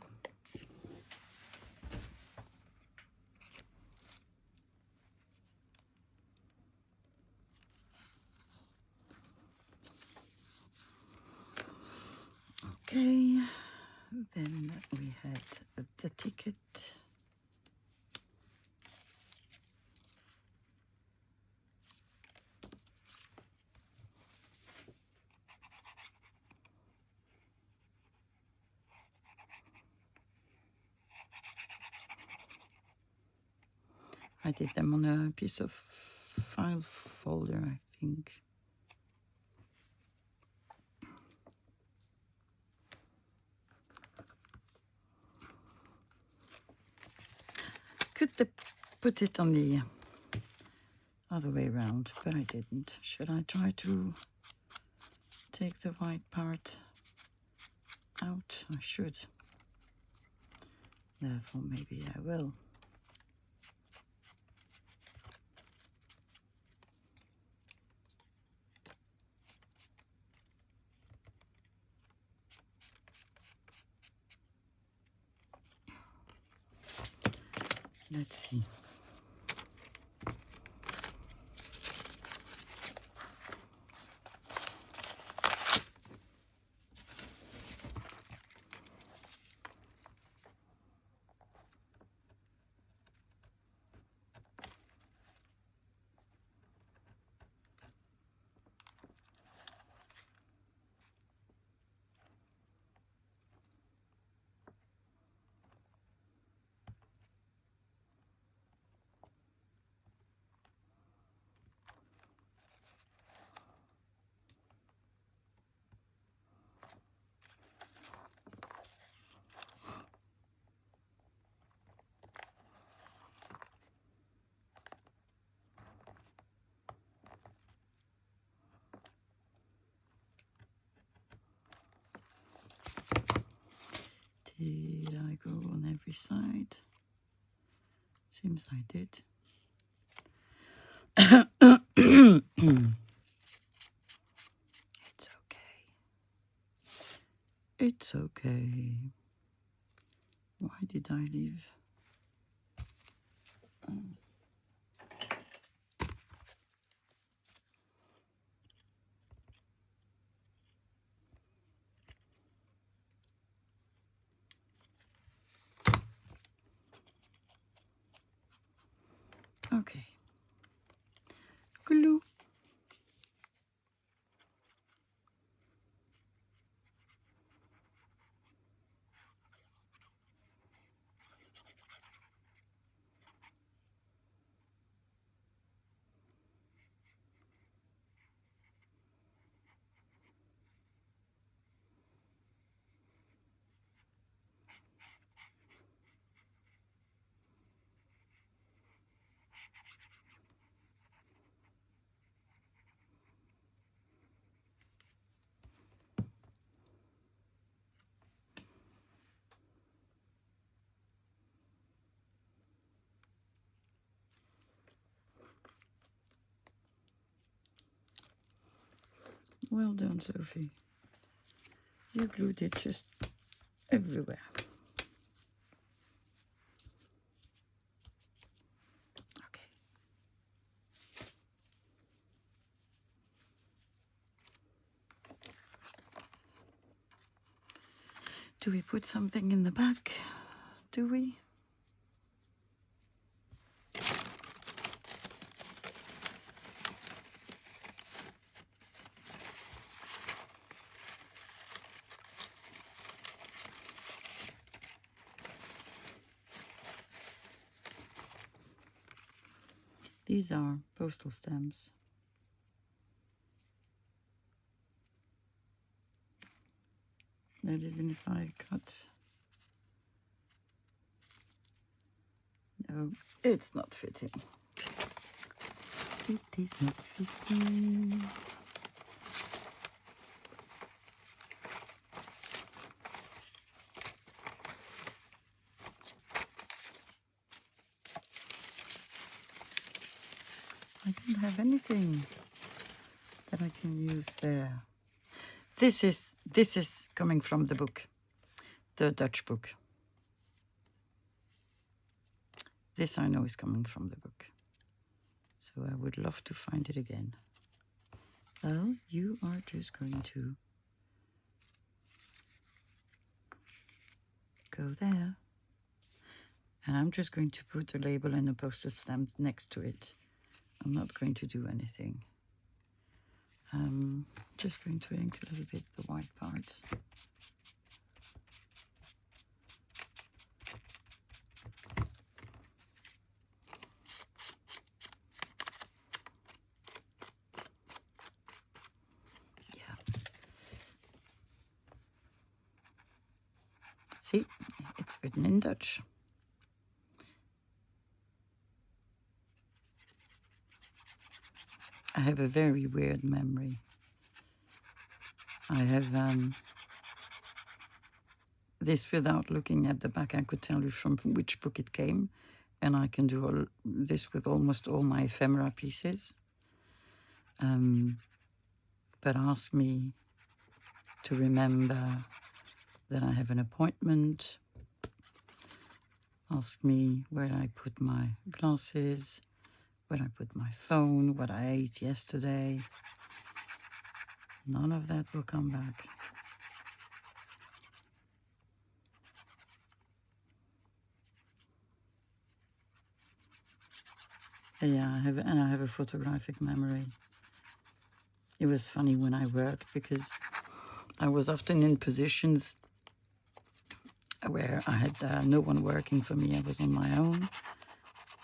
Okay, then we had the ticket. I did them on a piece of file folder, I think. Could put it on the other way around, but I didn't. Should I try to take the white part out? I should. Therefore, maybe I will. Let's see. side? Seems I did. It's okay. It's okay. Why did I leave? Okay. Glue. Well done, Sophie. You glued it just everywhere. Okay. Do we put something in the back? Do we? These are postal stamps. That even if I cut... No, it's not fitting. It is not fitting. I don't have anything that I can use there. This is coming from the book, the Dutch book. This I know is coming from the book. So I would love to find it again. Well, you are just going to go there. And I'm just going to put a label and a postage stamp next to it. I'm not going to do anything. I'm just going to ink a little bit the white parts. Yeah. See, it's written in Dutch. I have a very weird memory. I have this without looking at the back. I could tell you from which book it came, and I can do this with almost all my ephemera pieces. But ask me to remember that I have an appointment. Ask me where I put my glasses, where I put my phone, what I ate yesterday. None of that will come back. Yeah, I have a photographic memory. It was funny when I worked because I was often in positions where I had no one working for me. I was on my own,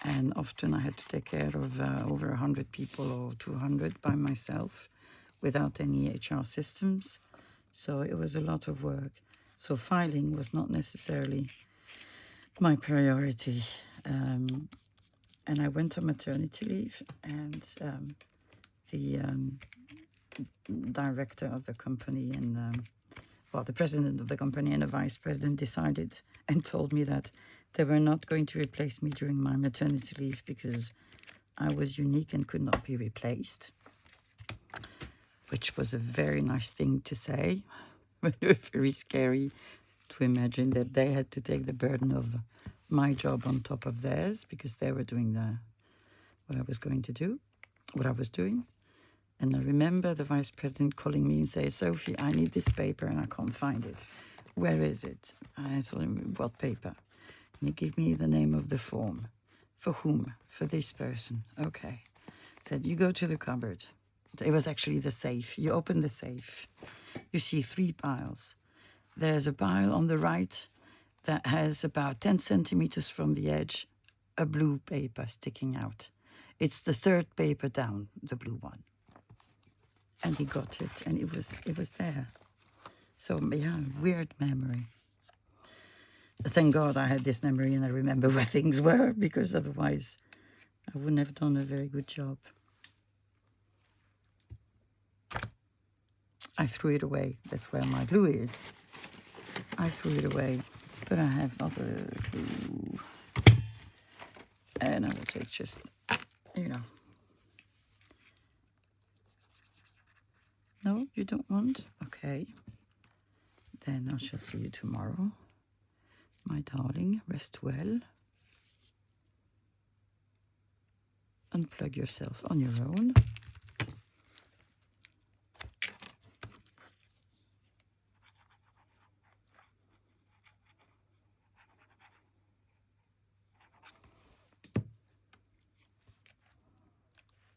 and often I had to take care of over 100 people or 200 by myself without any HR systems. So it was a lot of work. So filing was not necessarily my priority. And I went on maternity leave, and the director of the company and, well, the president of the company and the vice president decided and told me that They were not going to replace me during my maternity leave because I was unique and could not be replaced, which was a very nice thing to say. Very scary to imagine that they had to take the burden of my job on top of theirs because they were doing what I was going to do, what I was doing. And I remember the vice president calling me and saying, Sophie, I need this paper and I can't find it. Where is it? I told him, what paper? And he gave me the name of the form. For whom? For this person. Okay. Said, you go to the cupboard. It was actually the safe. You open the safe. You see 3 piles. There's a pile on the right that has about 10 centimeters from the edge, a blue paper sticking out. It's the 3rd paper down, the blue one. And he got it, and it was there. So, yeah, weird memory. Thank God I had this memory and I remember where things were, because otherwise I wouldn't have done a very good job. I threw it away. That's where my glue is. I threw it away, but I have other glue. And I will take just, you know. No, you don't want? Okay. Then I shall see you tomorrow. My darling, rest well. Unplug yourself on your own.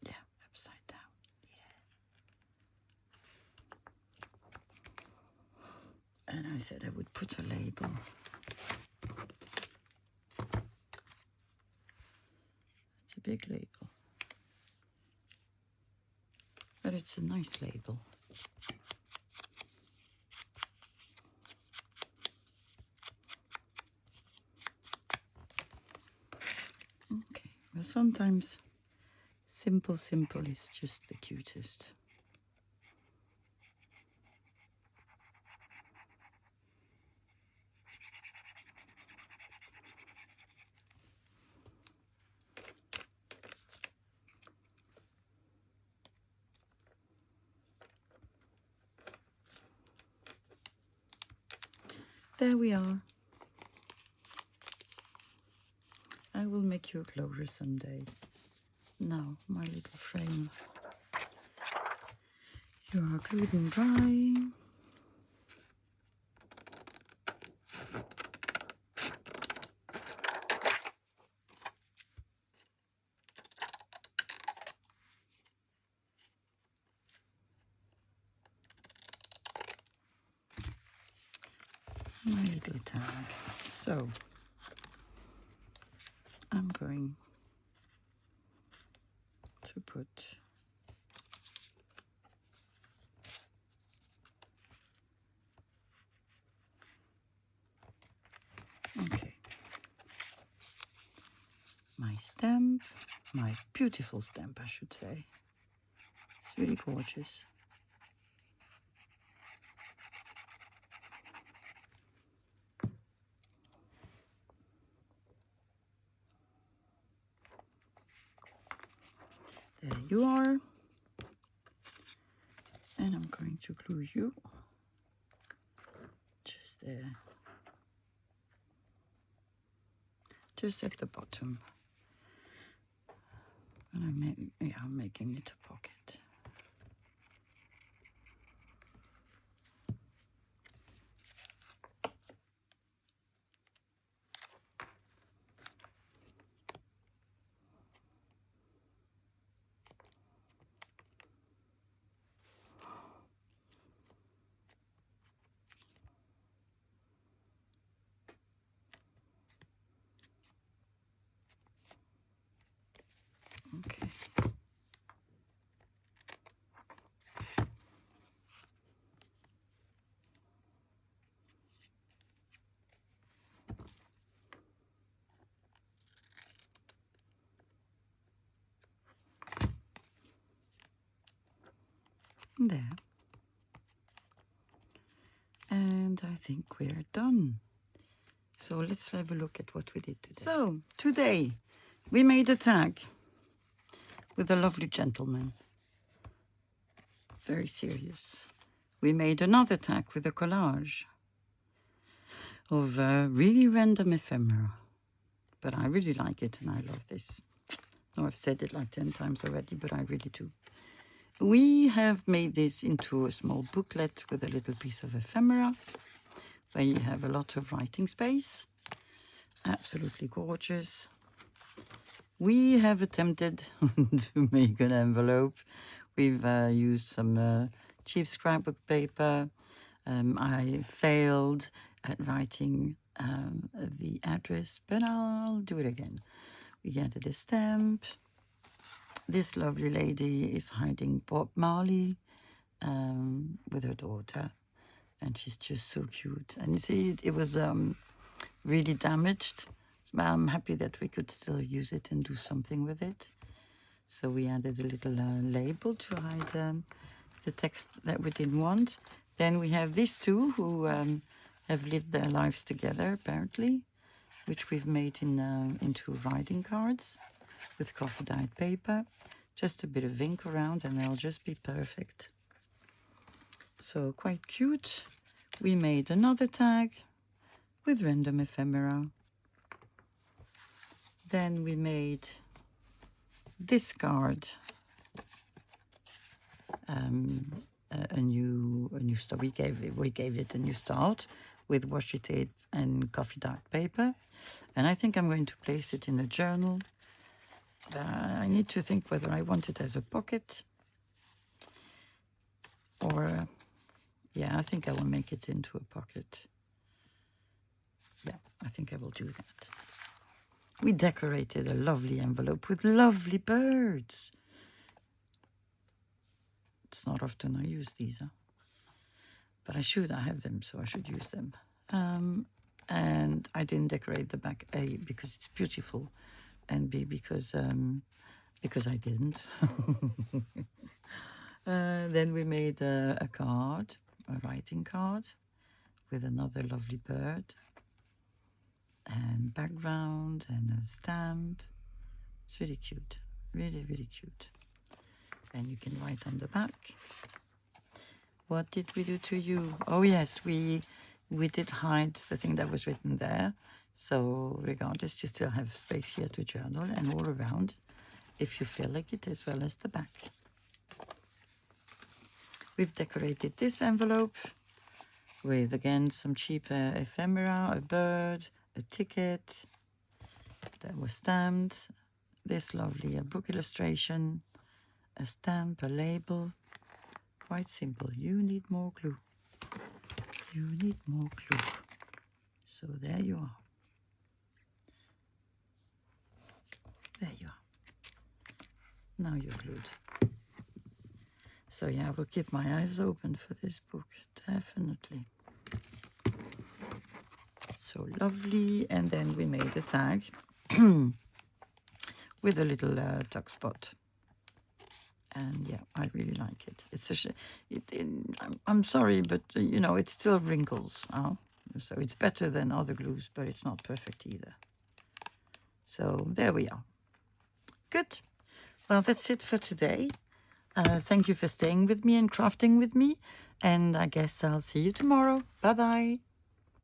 Yeah, upside down. Yeah. And I said I would put a label. It's a big label. But it's a nice label. Okay, well, sometimes simple is just the cutest. There we are. I will make you a closure someday. Now, my little frame. You are glued and dry. My little tag. So, I'm going to put my stamp, my beautiful stamp, I should say. It's really gorgeous. There you are. And I'm going to glue you just there. Just at the bottom. And I'm making it a pocket. Okay. There. And I think we're done. So let's have a look at what we did today. So today we made a tag with a lovely gentleman. Very serious. We made another tag with a collage of really random ephemera. But I really like it and I love this. No, I've said it like 10 times already, but I really do. We have made this into a small booklet with a little piece of ephemera, where you have a lot of writing space. Absolutely gorgeous. We have attempted to make an envelope. We've used some cheap scrapbook paper. I failed at writing the address, but I'll do it again. We added a stamp. This lovely lady is hiding Bob Marley with her daughter, and she's just so cute. And you see, it was really damaged, but I'm happy that we could still use it and do something with it. So we added a little label to hide the text that we didn't want. Then we have these two who have lived their lives together, apparently, which we've made into writing cards with coffee-dyed paper. Just a bit of ink around and they'll just be perfect. So quite cute. We made another tag with random ephemera. Then we made this card, a new start. We gave it a new start with washi tape and coffee-dyed paper, and I think I'm going to place it in a journal. I need to think whether I want it as a pocket or, yeah, I think I will make it into a pocket. Yeah, I think I will do that. We decorated a lovely envelope with lovely birds. It's not often I use these, but I have them, so I should use them. And I didn't decorate the back, A, because it's beautiful, and B, because I didn't. Then we made a card, a writing card, with another lovely bird, and background, and a stamp. It's really cute, really, really cute. And you can write on the back. What did we do to you? Oh yes, we did hide the thing that was written there. So regardless, you still have space here to journal and all around, if you feel like it, as well as the back. We've decorated this envelope with, again, some cheap ephemera, a bird, a ticket that was stamped, this lovely book illustration, a stamp, a label. Quite simple. You need more glue. You need more glue. So there you are. There you are. Now you're glued. So yeah, I will keep my eyes open for this book, definitely. So lovely. And then we made a tag with a little tuck spot. And yeah, I really like it. It's I'm sorry, but you know, it still wrinkles. So it's better than other glues, but it's not perfect either. So there we are. Good. Well, that's it for today. Thank you for staying with me and crafting with me. And I guess I'll see you tomorrow. Bye-bye.